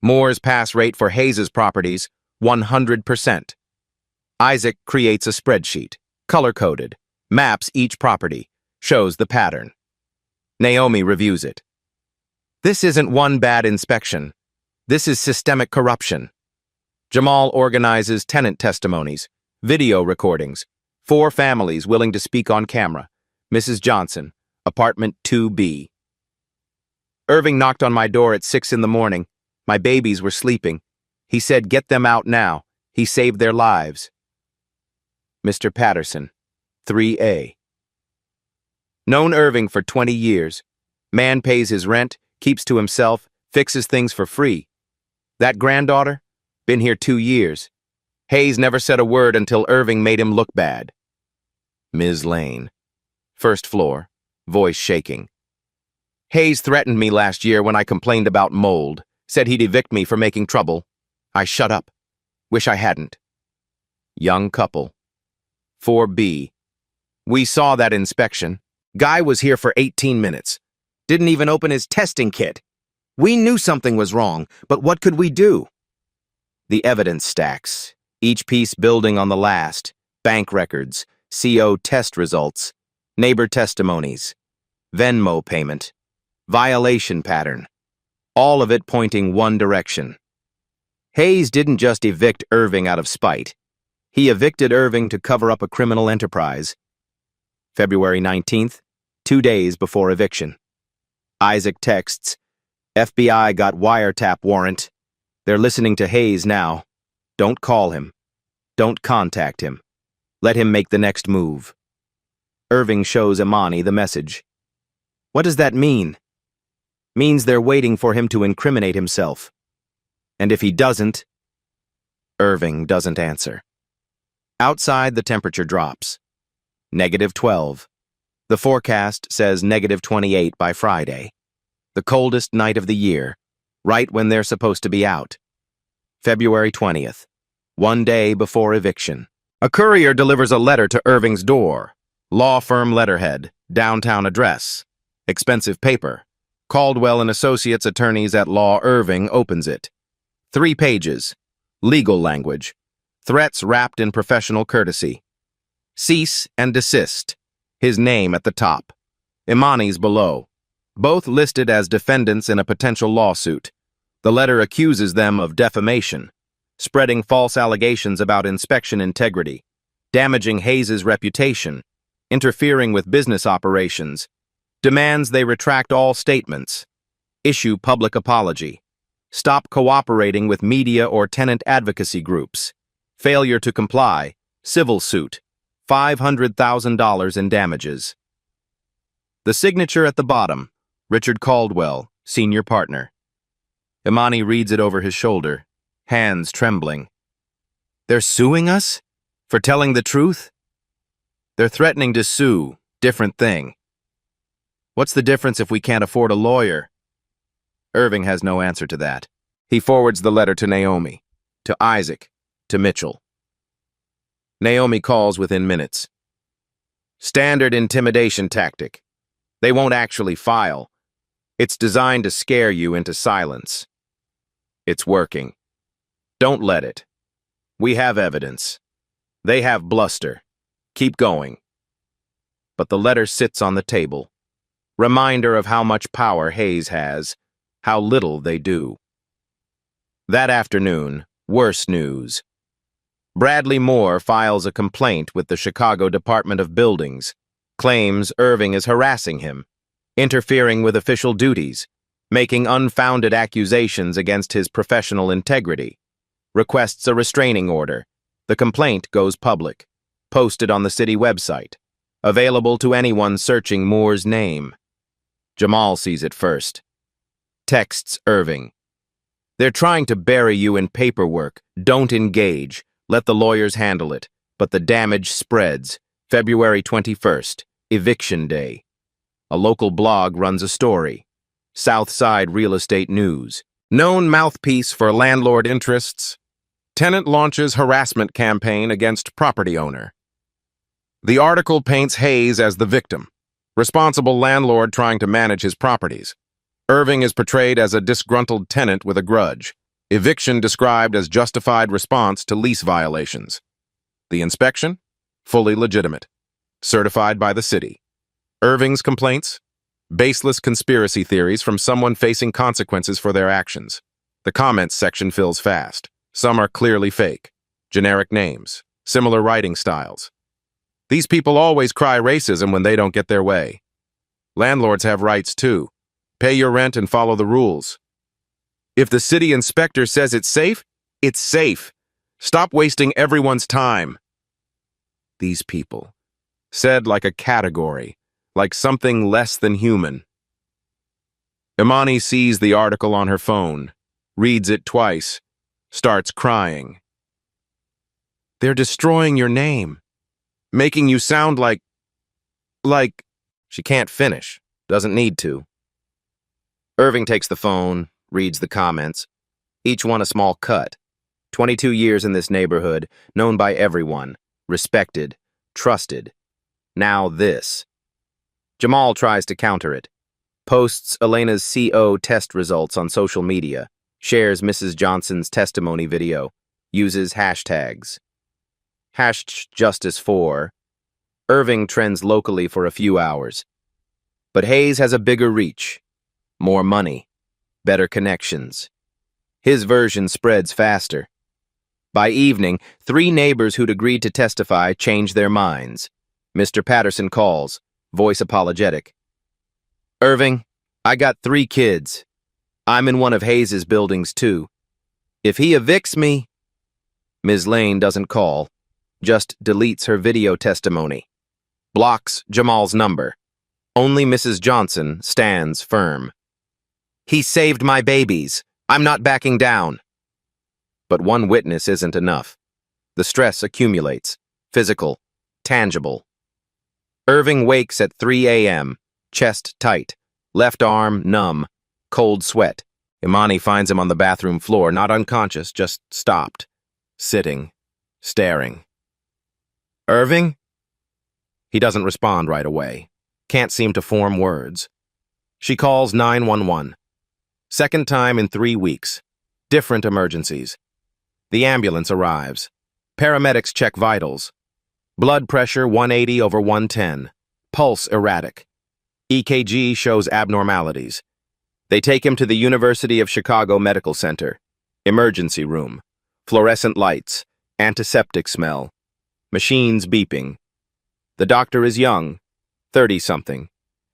Moore's pass rate for Hayes' properties, 100%. Isaac creates a spreadsheet, color-coded, maps each property, shows the pattern. Naomi reviews it. This isn't one bad inspection. This is systemic corruption. Jamal organizes tenant testimonies, video recordings, 4 families willing to speak on camera. Mrs. Johnson, apartment 2B. Irving knocked on my door at 6 in the morning. My babies were sleeping. He said, get them out now. He saved their lives. Mr. Patterson, 3A. Known Irving for 20 years. Man pays his rent, keeps to himself, fixes things for free. That granddaughter? Been here 2 years. Hayes never said a word until Irving made him look bad. Ms. Lane. First floor, voice shaking. Hayes threatened me last year when I complained about mold, said he'd evict me for making trouble. I shut up. Wish I hadn't. Young couple. 4B. We saw that inspection. Guy was here for 18 minutes. Didn't even open his testing kit. We knew something was wrong, but what could we do? The evidence stacks, each piece building on the last. Bank records, CO test results, neighbor testimonies, Venmo payment, violation pattern. All of it pointing one direction. Hayes didn't just evict Irving out of spite. He evicted Irving to cover up a criminal enterprise. February 19th, 2 days before eviction. Isaac texts, FBI got wiretap warrant. They're listening to Hayes now. Don't call him. Don't contact him. Let him make the next move. Irving shows Imani the message. What does that mean? Means they're waiting for him to incriminate himself. And if he doesn't, Irving doesn't answer. Outside, the temperature drops. -12. The forecast says -28 by Friday. The coldest night of the year, right when they're supposed to be out. February 20th, 1 day before eviction. A courier delivers a letter to Irving's door. Law firm letterhead, downtown address. Expensive paper. Caldwell and Associates attorneys at Law Irving opens it. 3 pages. Legal language. Threats wrapped in professional courtesy. Cease and desist. His name at the top. Imani's below. Both listed as defendants in a potential lawsuit. The letter accuses them of defamation, spreading false allegations about inspection integrity, damaging Hayes' reputation, interfering with business operations, demands they retract all statements, issue public apology, stop cooperating with media or tenant advocacy groups, failure to comply, civil suit, $500,000 in damages. The signature at the bottom, Richard Caldwell, senior partner. Imani reads it over his shoulder, hands trembling. They're suing us? For telling the truth? They're threatening to sue, different thing. What's the difference if we can't afford a lawyer? Irving has no answer to that. He forwards the letter to Naomi, to Isaac, to Mitchell. Naomi calls within minutes. Standard intimidation tactic. They won't actually file. It's designed to scare you into silence. It's working. Don't let it. We have evidence. They have bluster. Keep going. But the letter sits on the table. Reminder of how much power Hayes has, how little they do. That afternoon, worse news. Bradley Moore files a complaint with the Chicago Department of Buildings, claims Irving is harassing him, interfering with official duties, making unfounded accusations against his professional integrity, requests a restraining order. The complaint goes public, posted on the city website, available to anyone searching Moore's name. Jamal sees it first. Texts Irving. They're trying to bury you in paperwork. Don't engage. Let the lawyers handle it. But the damage spreads. February 21st, eviction day. A local blog runs a story. Southside Real Estate News. Known mouthpiece for landlord interests. Tenant launches harassment campaign against property owner. The article paints Hayes as the victim, responsible landlord trying to manage his properties. Irving is portrayed as a disgruntled tenant with a grudge. Eviction described as justified response to lease violations. The inspection? Fully legitimate. Certified by the city. Irving's complaints? Baseless conspiracy theories from someone facing consequences for their actions. The comments section fills fast. Some are clearly fake. Generic names. Similar writing styles. These people always cry racism when they don't get their way. Landlords have rights too. Pay your rent and follow the rules. If the city inspector says it's safe, it's safe. Stop wasting everyone's time. These people. Said like a category, like something less than human. Imani sees the article on her phone, reads it twice, starts crying. They're destroying your name, making you sound like... She can't finish, doesn't need to. Irving takes the phone, reads the comments, each one a small cut. 22 years in this neighborhood, known by everyone, respected, trusted. Now this. Jamal tries to counter it. Posts Elena's CO test results on social media. Shares Mrs. Johnson's testimony video. Uses hashtags. #justice4. Irving trends locally for a few hours. But Hayes has a bigger reach. More money. Better connections. His version spreads faster. By evening, 3 neighbors who'd agreed to testify change their minds. Mr. Patterson calls, voice apologetic. "Irving, I got 3 kids. I'm in one of Hayes's buildings, too. If he evicts me..." Ms. Lane doesn't call, just deletes her video testimony. Blocks Jamal's number. Only Mrs. Johnson stands firm. "He saved my babies. I'm not backing down." But one witness isn't enough. The stress accumulates. Physical. Tangible. Irving wakes at 3 a.m., chest tight, left arm numb, cold sweat. Imani finds him on the bathroom floor, not unconscious, just stopped, sitting, staring. "Irving?" He doesn't respond right away. Can't seem to form words. She calls 911. Second time in 3 weeks. Different emergencies. The ambulance arrives. Paramedics check vitals. Blood pressure 180/110. Pulse erratic. EKG shows abnormalities. They take him to the University of Chicago Medical Center. Emergency room. Fluorescent lights. Antiseptic smell. Machines beeping. The doctor is young, 30-something.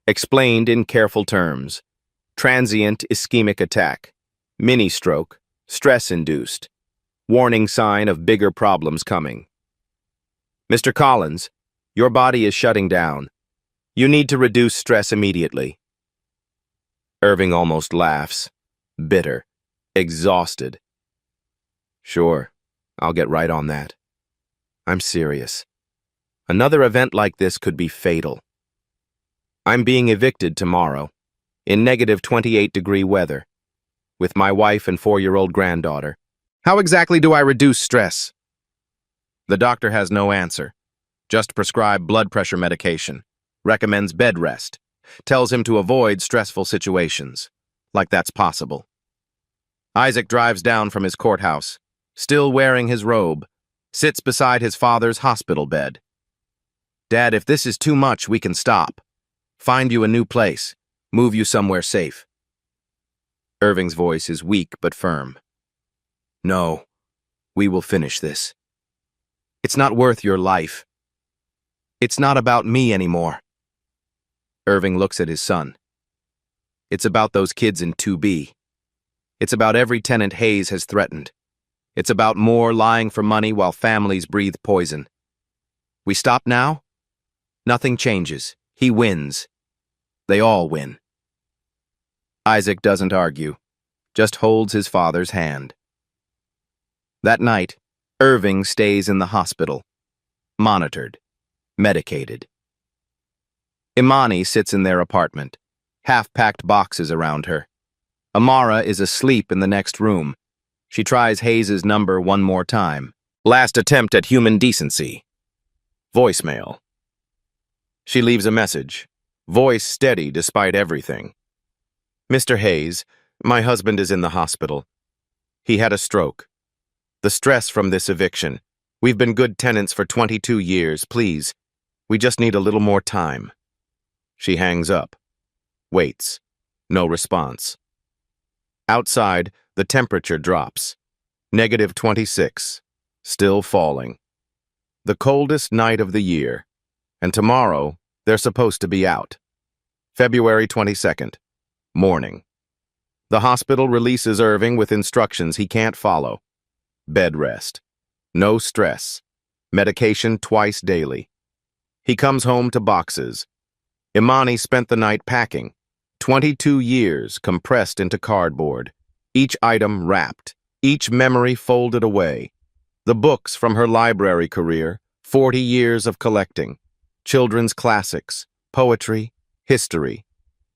Explained in careful terms. Transient ischemic attack. Mini-stroke. Stress-induced. Warning sign of bigger problems coming. "Mr. Collins, your body is shutting down. You need to reduce stress immediately." Irving almost laughs. Bitter. Exhausted. "Sure, I'll get right on that. I'm serious. Another event like this could be fatal. I'm being evicted tomorrow, in -28-degree weather, with my wife and 4-year-old granddaughter. How exactly do I reduce stress?" The doctor has no answer. Just prescribed blood pressure medication. Recommends bed rest. Tells him to avoid stressful situations. Like that's possible. Isaac drives down from his courthouse, still wearing his robe, sits beside his father's hospital bed. "Dad, if this is too much, we can stop. Find you a new place. Move you somewhere safe." Irving's voice is weak but firm. "No, we will finish this. It's not worth your life. It's not about me anymore." Irving looks at his son. It's about those kids in 2B. It's about every tenant Hayes has threatened. It's about Moore lying for money while families breathe poison. We stop now? Nothing changes. He wins. They all win. Isaac doesn't argue, just holds his father's hand. That night, Irving stays in the hospital, monitored, medicated. Imani sits in their apartment, half-packed boxes around her. Amara is asleep in the next room. She tries Hayes's number one more time. Last attempt at human decency. Voicemail. She leaves a message, voice steady despite everything. "Mr. Hayes, my husband is in the hospital. He had a stroke. The stress from this eviction. We've been good tenants for 22 years, please. We just need a little more time." She hangs up. Waits. No response. Outside, the temperature drops. -26. Still falling. The coldest night of the year. And tomorrow, they're supposed to be out. February 22nd. Morning. The hospital releases Irving with instructions he can't follow. Bed rest. No stress. Medication twice daily. He comes home to boxes. Imani spent the night packing. 22 years compressed into cardboard. Each item wrapped. Each memory folded away. The books from her library career, 40 years of collecting. Children's classics, poetry, history.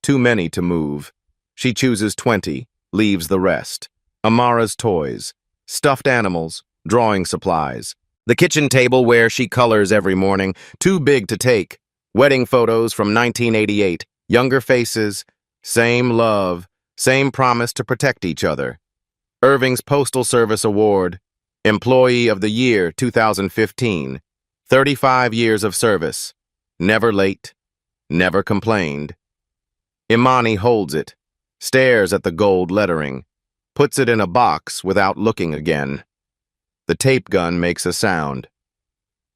Too many to move. She chooses 20, leaves the rest. Amara's toys. Stuffed animals, drawing supplies. The kitchen table where she colors every morning, too big to take. Wedding photos from 1988. Younger faces, same love, same promise to protect each other. Irving's Postal Service Award, Employee of the Year 2015. 35 years of service. Never late, never complained. Imani holds it, stares at the gold lettering, puts it in a box without looking again. The tape gun makes a sound.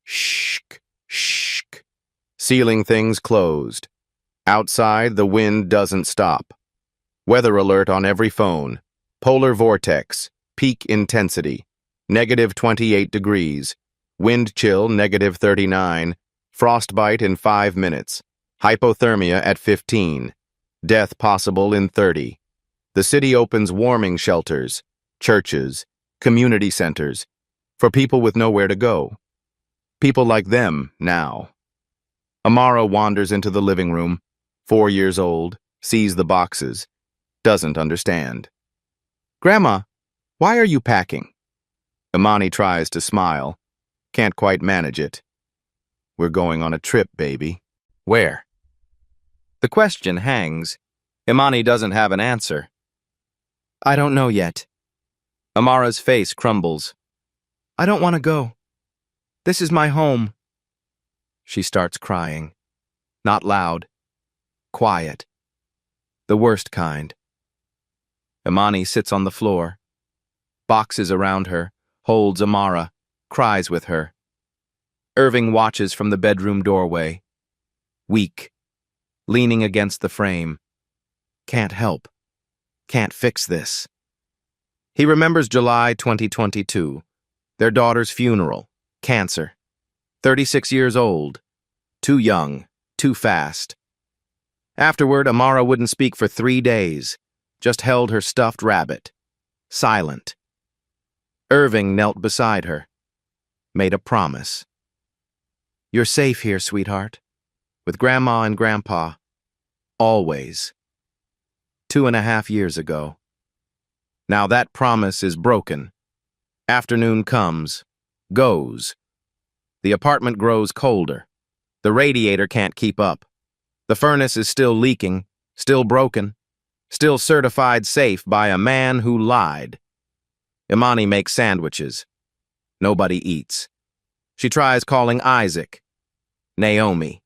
Shk, shk. Ceiling things closed. Outside, the wind doesn't stop. Weather alert on every phone. Polar vortex, peak intensity, -28 degrees. Wind chill, -39. Frostbite in 5 minutes. Hypothermia at 15. Death possible in 30. The city opens warming shelters, churches, community centers, for people with nowhere to go. People like them now. Amara wanders into the living room, 4 years old, sees the boxes, doesn't understand. Grandma, why are you packing? Imani tries to smile, can't quite manage it. We're going on a trip, baby. Where? The question hangs. Imani doesn't have an answer. I don't know yet. Amara's face crumbles. I don't want to go. This is my home. She starts crying. Not loud. Quiet. The worst kind. Imani sits on the floor. Boxes around her, holds Amara, cries with her. Irving watches from the bedroom doorway. Weak. Leaning against the frame. Can't help. Can't fix this. He remembers July 2022. Their daughter's funeral. Cancer. 36 years old. Too young. Too fast. Afterward, Amara wouldn't speak for 3 days. Just held her stuffed rabbit. Silent. Irving knelt beside her. Made a promise. You're safe here, sweetheart. With Grandma and Grandpa. Always. 2.5 years ago. Now that promise is broken. Afternoon comes. Goes. The apartment grows colder. The radiator can't keep up. The furnace is still leaking, still broken, still certified safe by a man who lied. Imani makes sandwiches. Nobody eats. She tries calling Isaac, Naomi,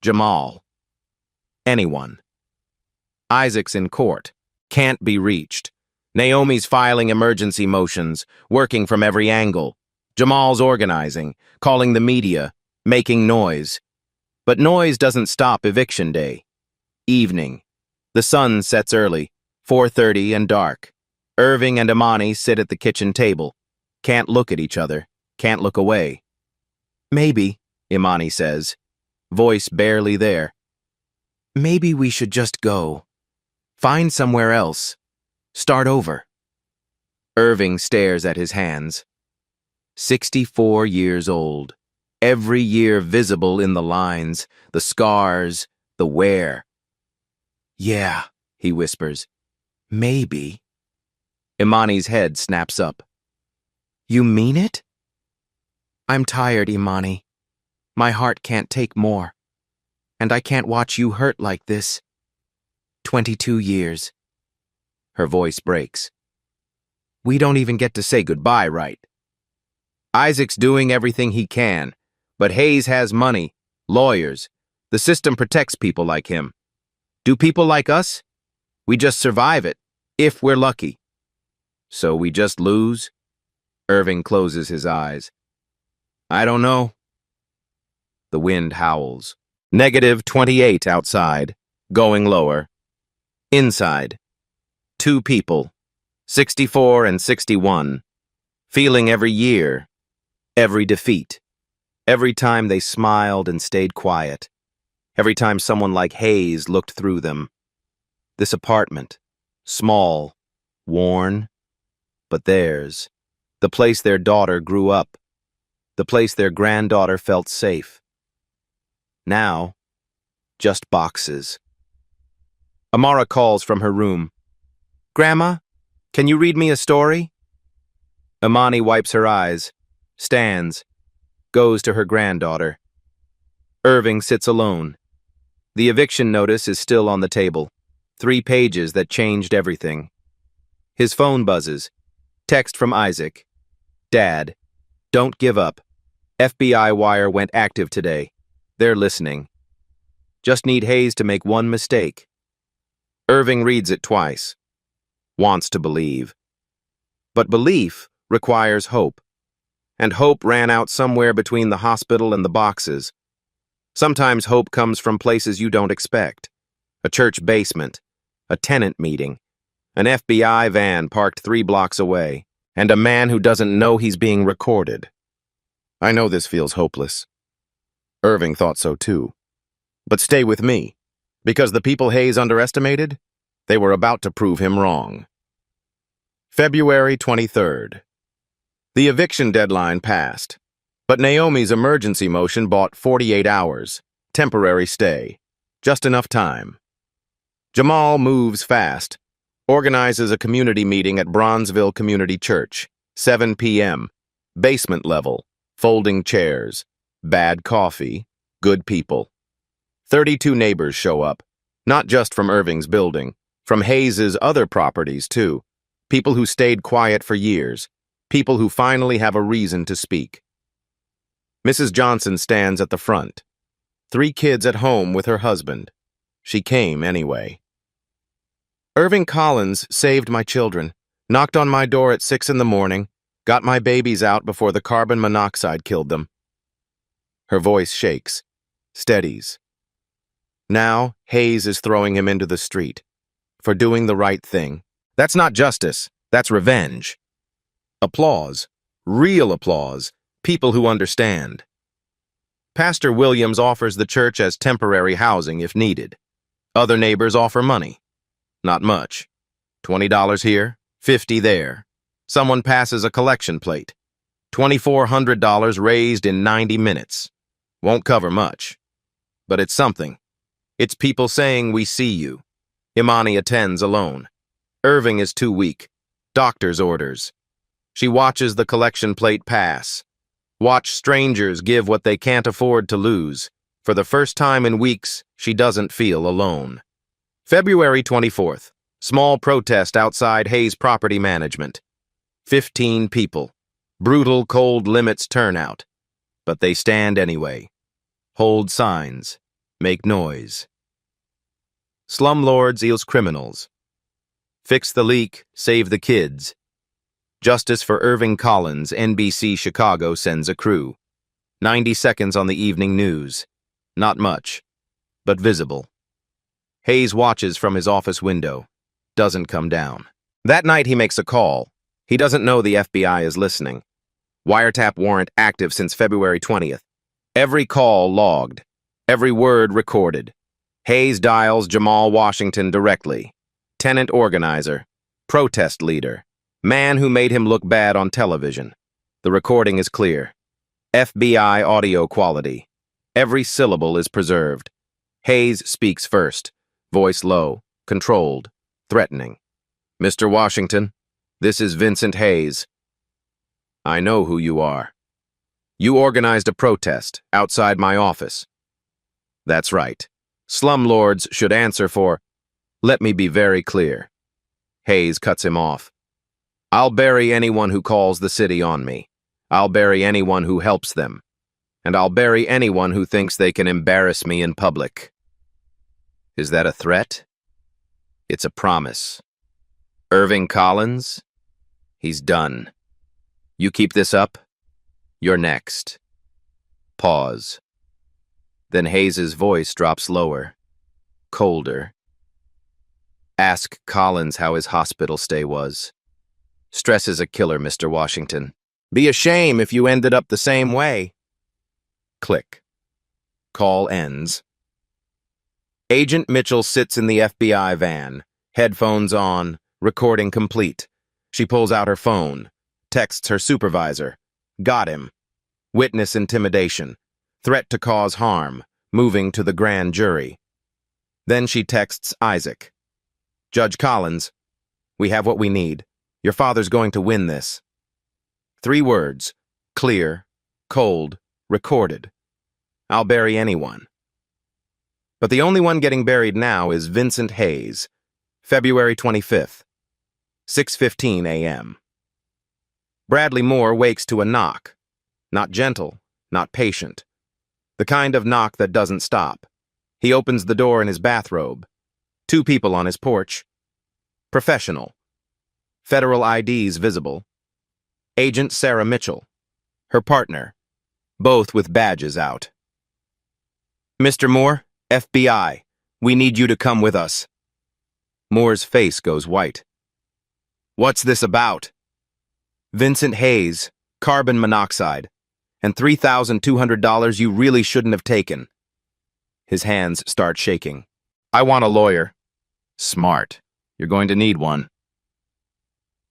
Jamal, anyone. Isaac's in court. Can't be reached. Naomi's filing emergency motions, working from every angle. Jamal's organizing, calling the media, making noise. But noise doesn't stop eviction day. Evening. The sun sets early, 4:30 and dark. Irving and Imani sit at the kitchen table. Can't look at each other. Can't look away. Maybe, Imani says, voice barely there. Maybe we should just go. Find somewhere else. Start over. Irving stares at his hands. 64 years old. Every year visible in the lines, the scars, the wear. Yeah, he whispers. Maybe. Imani's head snaps up. You mean it? I'm tired, Imani. My heart can't take more. And I can't watch you hurt like this. 22 years. Her voice breaks. We don't even get to say goodbye, right? Isaac's doing everything he can, but Hayes has money, lawyers. The system protects people like him. Do people like us? We just survive it, if we're lucky. So we just lose? Irving closes his eyes. I don't know. The wind howls. -28 outside, going lower. Inside. 2 people, 64 and 61, feeling every year, every defeat. Every time they smiled and stayed quiet. Every time someone like Hayes looked through them. This apartment, small, worn, but theirs. The place their daughter grew up. The place their granddaughter felt safe. Now, just boxes. Amara calls from her room. Grandma, can you read me a story? Imani wipes her eyes, stands, goes to her granddaughter. Irving sits alone. The eviction notice is still on the table. 3 pages that changed everything. His phone buzzes. Text from Isaac. Dad, don't give up. FBI wire went active today. They're listening. Just need Hayes to make one mistake. Irving reads it twice. Wants to believe. But belief requires hope. And hope ran out somewhere between the hospital and the boxes. Sometimes hope comes from places you don't expect. A church basement, a tenant meeting, an FBI van parked 3 blocks away, and a man who doesn't know he's being recorded. I know this feels hopeless. Irving thought so too. But stay with me, because the people Hayes underestimated, they were about to prove him wrong. February 23rd. The eviction deadline passed, but Naomi's emergency motion bought 48 hours, temporary stay, just enough time. Jamal moves fast, organizes a community meeting at Bronzeville Community Church, 7 p.m., basement level, folding chairs, bad coffee, good people. 32 neighbors show up, not just from Irving's building, from Hayes's other properties too, people who stayed quiet for years, people who finally have a reason to speak. Mrs. Johnson stands at the front. 3 kids at home with her husband. She came anyway. Irving Collins saved my children, knocked on my door at 6 in the morning, got my babies out before the carbon monoxide killed them. Her voice shakes, steadies. Now, Hayes is throwing him into the street for doing the right thing. That's not justice, that's revenge. Applause, real applause, people who understand. Pastor Williams offers the church as temporary housing if needed. Other neighbors offer money. Not much. $20 here, $50 there. Someone passes a collection plate. $2,400 raised in 90 minutes. Won't cover much. But it's something. It's people saying we see you. Imani attends alone. Irving is too weak. Doctor's orders. She watches the collection plate pass. Watch strangers give what they can't afford to lose. For the first time in weeks, she doesn't feel alone. February 24th. Small protest outside Hayes Property Management. 15 people. Brutal cold limits turnout. But they stand anyway. Hold signs. Make noise. Slumlords eels criminals. Fix the leak, save the kids. Justice for Irving Collins, NBC Chicago sends a crew. 90 seconds on the evening news. Not much, but visible. Hayes watches from his office window. Doesn't come down. That night he makes a call. He doesn't know the FBI is listening. Wiretap warrant active since February 20th. Every call logged. Every word recorded. Hayes dials Jamal Washington directly. Tenant organizer. Protest leader. Man who made him look bad on television. The recording is clear. FBI audio quality. Every syllable is preserved. Hayes speaks first. Voice low, controlled, threatening. Mr. Washington, this is Vincent Hayes. I know who you are. You organized a protest outside my office. That's right. Slumlords should answer for... Let me be very clear. Hayes cuts him off. I'll bury anyone who calls the city on me. I'll bury anyone who helps them. And I'll bury anyone who thinks they can embarrass me in public. Is that a threat? It's a promise. Irving Collins? He's done. You keep this up, you're next. Pause. Then Hayes's voice drops lower, colder. Ask Collins how his hospital stay was. Stress is a killer, Mr. Washington. Be a shame if you ended up the same way. Click. Call ends. Agent Mitchell sits in the FBI van, headphones on, recording complete. She pulls out her phone, texts her supervisor. Got him. Witness intimidation. Threat to cause harm. Moving to the grand jury. Then she texts Isaac. Judge Collins, we have what we need. Your father's going to win this. 3 words. Clear, cold, recorded. I'll bury anyone. But the only one getting buried now is Vincent Hayes, February 25th, 6:15 a.m. Bradley Moore wakes to a knock. Not gentle, not patient. The kind of knock that doesn't stop. He opens the door in his bathrobe. 2 people on his porch. Professional. Federal IDs visible. Agent Sarah Mitchell. Her partner. Both with badges out. Mr. Moore, FBI. We need you to come with us. Moore's face goes white. What's this about? Vincent Hayes, carbon monoxide, and $3,200 you really shouldn't have taken. His hands start shaking. I want a lawyer. Smart. You're going to need one.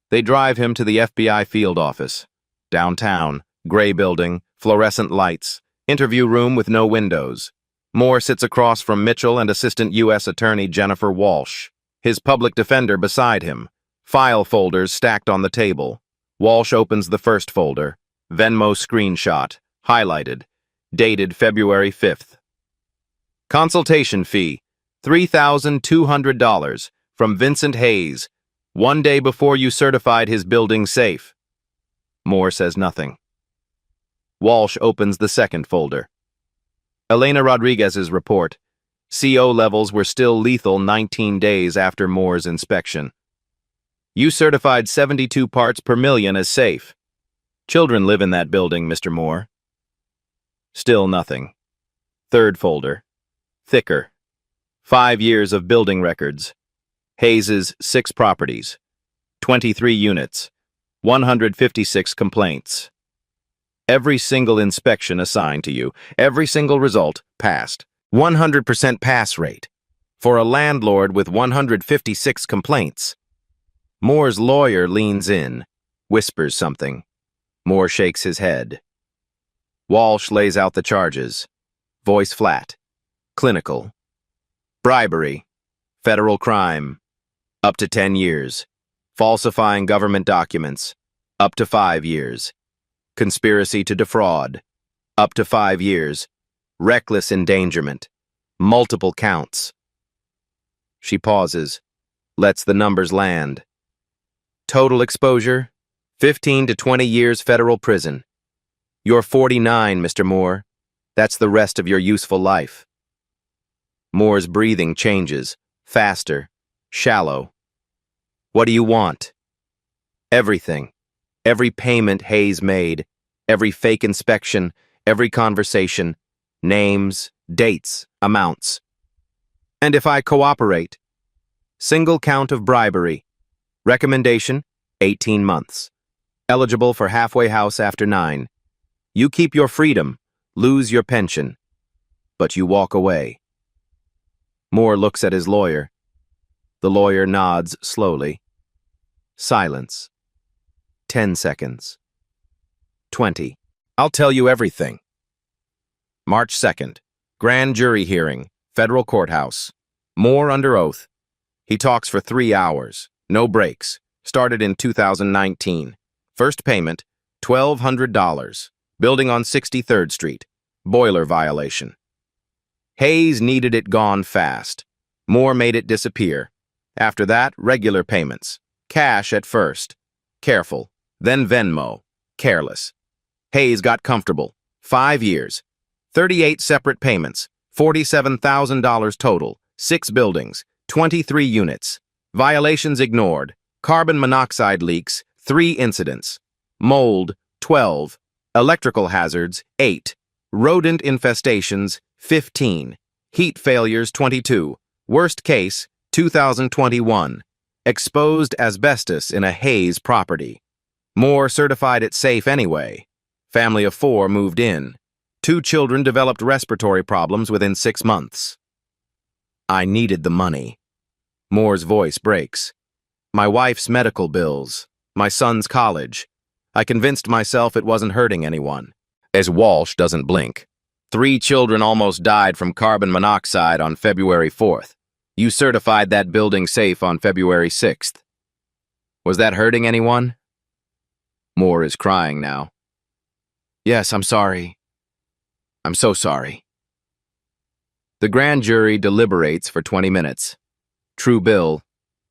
They drive him to the FBI field office. Downtown, gray building, fluorescent lights, interview room with no windows. Moore sits across from Mitchell and Assistant U.S. Attorney Jennifer Walsh, his public defender beside him, file folders stacked on the table. Walsh opens the first folder, Venmo screenshot, highlighted, dated February 5th. Consultation fee, $3,200, from Vincent Hayes, 1 day before you certified his building safe. Moore says nothing. Walsh opens the second folder. Elena Rodriguez's report. CO levels were still lethal 19 days after Moore's inspection. You certified 72 parts per million as safe. Children live in that building, Mr. Moore. Still nothing. Third folder. Thicker. 5 years of building records. Hayes's 6 properties. 23 units. 156 complaints. Every single inspection assigned to you, every single result passed. 100% pass rate. For a landlord with 156 complaints. Moore's lawyer leans in, whispers something. Moore shakes his head. Walsh lays out the charges. Voice flat. Clinical. Bribery. Federal crime. Up to 10 years. Falsifying government documents. Up to 5 years. Conspiracy to defraud. Up to 5 years. Reckless endangerment. Multiple counts. She pauses. Lets the numbers land. Total exposure, 15 to 20 years federal prison. You're 49, Mr. Moore. That's the rest of your useful life. Moore's breathing changes, faster, shallow. What do you want? Everything. Every payment Hayes made, every fake inspection, every conversation, names, dates, amounts. And if I cooperate? Single count of bribery. Recommendation, 18 months. Eligible for halfway house after 9. You keep your freedom, lose your pension. But you walk away. Moore looks at his lawyer. The lawyer nods slowly. Silence. 10 seconds. 20. I'll tell you everything. March 2nd. Grand jury hearing. Federal courthouse. Moore under oath. He talks for 3 hours. No breaks. Started in 2019. First payment, $1,200. Building on 63rd Street. Boiler violation. Hayes needed it gone fast. Moore made it disappear. After that, regular payments. Cash at first. Careful. Then Venmo. Careless. Hayes got comfortable. 5 years. 38 separate payments. $47,000 total. 6 buildings. 23 units. Violations ignored. Carbon monoxide leaks, 3 incidents. Mold, 12. Electrical hazards, 8. Rodent infestations, 15. Heat failures, 22. Worst case, 2021. Exposed asbestos in a Hayes property. Moore certified it safe anyway. Family of 4 moved in. 2 children developed respiratory problems within 6 months. I needed the money. Moore's voice breaks. My wife's medical bills, my son's college. I convinced myself it wasn't hurting anyone. As Walsh doesn't blink. 3 children almost died from carbon monoxide on February 4th. You certified that building safe on February 6th. Was that hurting anyone? Moore is crying now. Yes, I'm sorry. I'm so sorry. The grand jury deliberates for 20 minutes. True bill,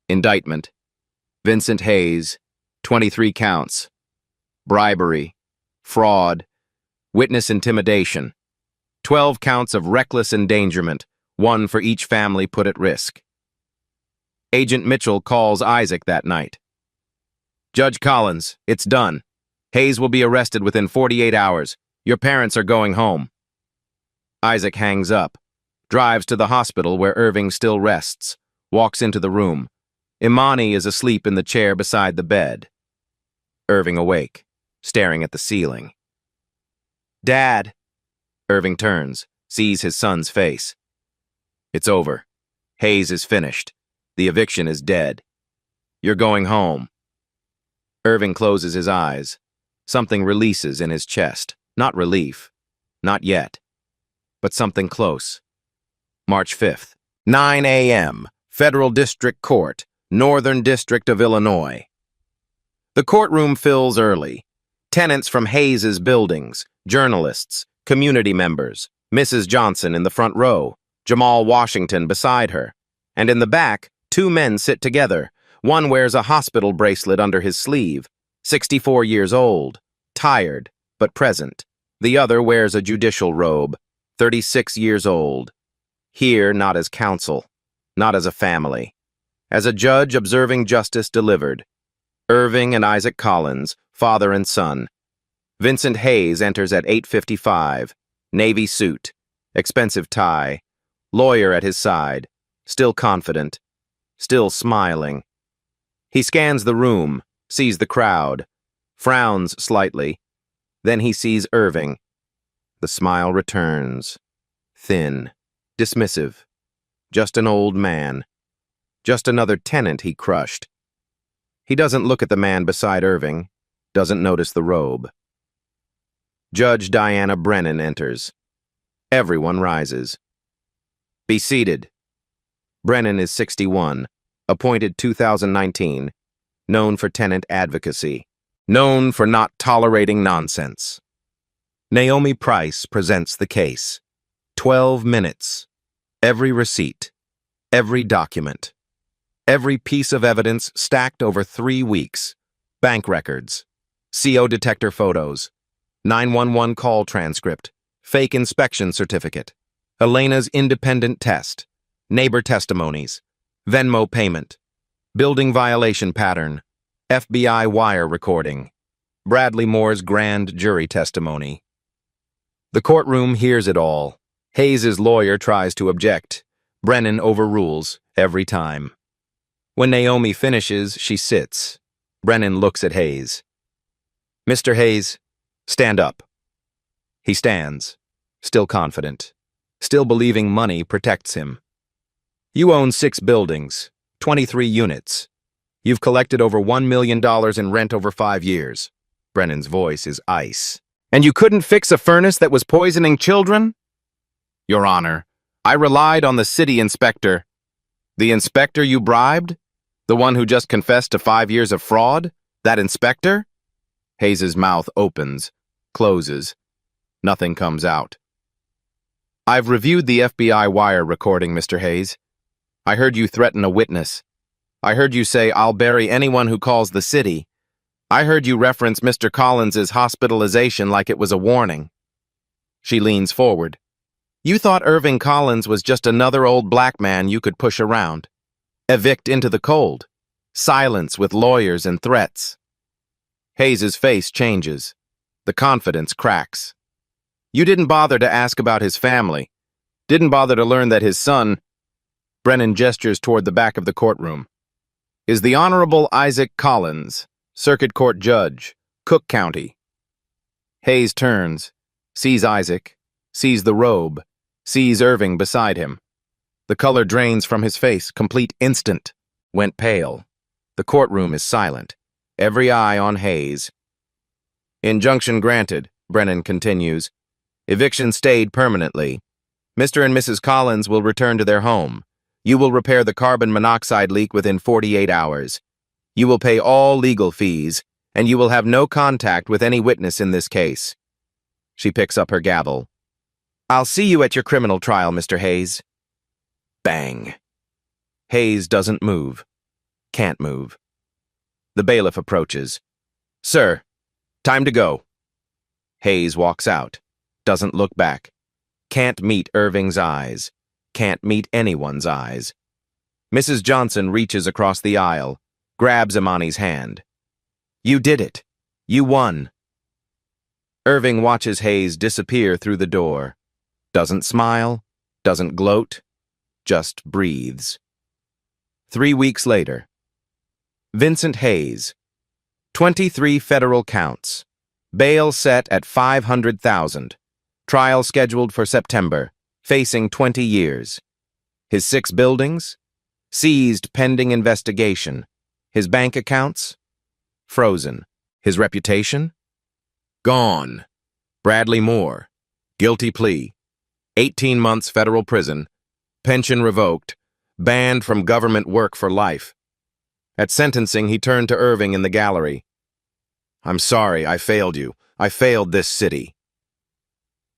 indictment. Vincent Hayes, 23 counts. Bribery, fraud, witness intimidation. 12 counts of reckless endangerment, one for each family put at risk. Agent Mitchell calls Isaac that night. Judge Collins, it's done. Hayes will be arrested within 48 hours. Your parents are going home. Isaac hangs up, drives to the hospital where Irving still rests, walks into the room. Imani is asleep in the chair beside the bed. Irving awake, staring at the ceiling. Dad. Irving turns, sees his son's face. It's over. Hayes is finished. The eviction is dead. You're going home. Irving closes his eyes. Something releases in his chest. Not relief. Not yet. But something close. March 5th, 9 a.m., Federal District Court, Northern District of Illinois. The courtroom fills early. Tenants from Hayes's buildings, journalists, community members, Mrs. Johnson in the front row, Jamal Washington beside her, and in the back, two men sit together. One wears a hospital bracelet under his sleeve, 64 years old, tired, but present. The other wears a judicial robe, 36 years old. Here, not as counsel, not as a family. As a judge observing justice delivered. Irving and Isaac Collins, father and son. Vincent Hayes enters at 8:55, navy suit, expensive tie, lawyer at his side, still confident, still smiling. He scans the room, sees the crowd, frowns slightly. Then he sees Irving. The smile returns, thin, dismissive. Just an old man. Just another tenant he crushed. He doesn't look at the man beside Irving, doesn't notice the robe. Judge Diana Brennan enters. Everyone rises. Be seated. Brennan is 61, appointed 2019, known for tenant advocacy, known for not tolerating nonsense. Naomi Price presents the case. 12 minutes. Every receipt. Every document. Every piece of evidence stacked over 3 weeks. Bank records. CO detector photos. 911 call transcript. Fake inspection certificate. Elena's independent test. Neighbor testimonies. Venmo payment. Building violation pattern. FBI wire recording. Bradley Moore's grand jury testimony. The courtroom hears it all. Hayes's lawyer tries to object. Brennan overrules every time. When Naomi finishes, she sits. Brennan looks at Hayes. Mr. Hayes, stand up. He stands, still confident, still believing money protects him. You own 6 buildings, 23 units. You've collected over $1 million in rent over 5 years. Brennan's voice is ice. And you couldn't fix a furnace that was poisoning children? Your Honor, I relied on the city inspector. The inspector you bribed? The one who just confessed to 5 years of fraud? That inspector? Hayes's mouth opens, closes. Nothing comes out. I've reviewed the FBI wire recording, Mr. Hayes. I heard you threaten a witness. I heard you say, I'll bury anyone who calls the city. I heard you reference Mr. Collins's hospitalization like it was a warning. She leans forward. You thought Irving Collins was just another old black man you could push around. Evict into the cold. Silence with lawyers and threats. Hayes's face changes. The confidence cracks. You didn't bother to ask about his family. Didn't bother to learn that his son... Brennan gestures toward the back of the courtroom. Is the Honorable Isaac Collins, Circuit Court Judge, Cook County. Hayes turns, sees Isaac, sees the robe, sees Irving beside him. The color drains from his face, complete instant. Went pale. The courtroom is silent. Every eye on Hayes. Injunction granted, Brennan continues. Eviction stayed permanently. Mr. and Mrs. Collins will return to their home. You will repair the carbon monoxide leak within 48 hours. You will pay all legal fees, and you will have no contact with any witness in this case. She picks up her gavel. I'll see you at your criminal trial, Mr. Hayes. Bang. Hayes doesn't move. Can't move. The bailiff approaches. Sir, time to go. Hayes walks out. Doesn't look back. Can't meet Irving's eyes. Can't meet anyone's eyes. Mrs. Johnson reaches across the aisle, grabs Imani's hand. You did it. You won. Irving watches Hayes disappear through the door. Doesn't smile, doesn't gloat, just breathes. 3 weeks later. Vincent Hayes. 23 federal counts. Bail set at $500,000. Trial scheduled for September, facing 20 years. His 6 buildings? Seized pending investigation. His bank accounts? Frozen. His reputation? Gone. Bradley Moore. Guilty plea. 18 months federal prison. Pension revoked. Banned from government work for life. At sentencing, he turned to Irving in the gallery. I'm sorry, I failed you. I failed this city.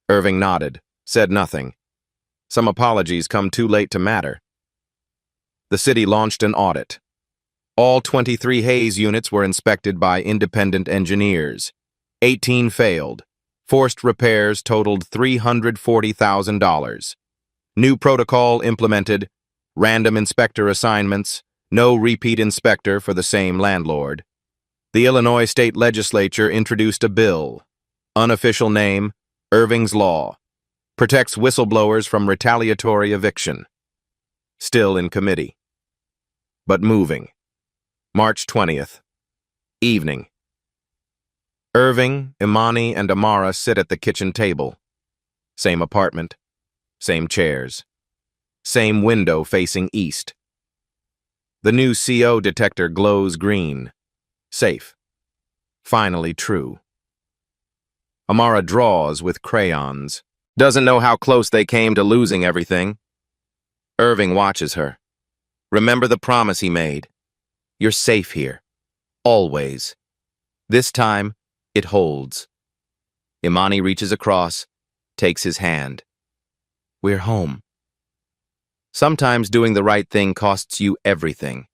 Irving nodded, said nothing. Some apologies come too late to matter. The city launched an audit. All 23 Hayes units were inspected by independent engineers. 18 failed. Forced repairs totaled $340,000. New protocol implemented. Random inspector assignments. No repeat inspector for the same landlord. The Illinois State Legislature introduced a bill. Unofficial name, Irving's Law. Protects whistleblowers from retaliatory eviction. Still in committee. But moving. March 20th. Evening. Irving, Imani, and Amara sit at the kitchen table. Same apartment. Same chairs. Same window facing east. The new CO detector glows green. Safe. Finally true. Amara draws with crayons. Doesn't know how close they came to losing everything. Irving watches her. Remember the promise he made. You're safe here. Always. This time, it holds. Imani reaches across, takes his hand. We're home. Sometimes doing the right thing costs you everything.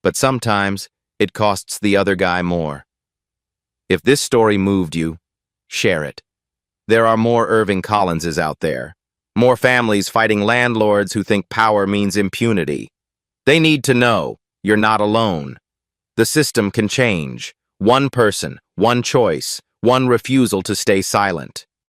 But sometimes, it costs the other guy more. If this story moved you, share it. There are more Irving Collinses out there. More families fighting landlords who think power means impunity. They need to know you're not alone. The system can change. One person, one choice, one refusal to stay silent.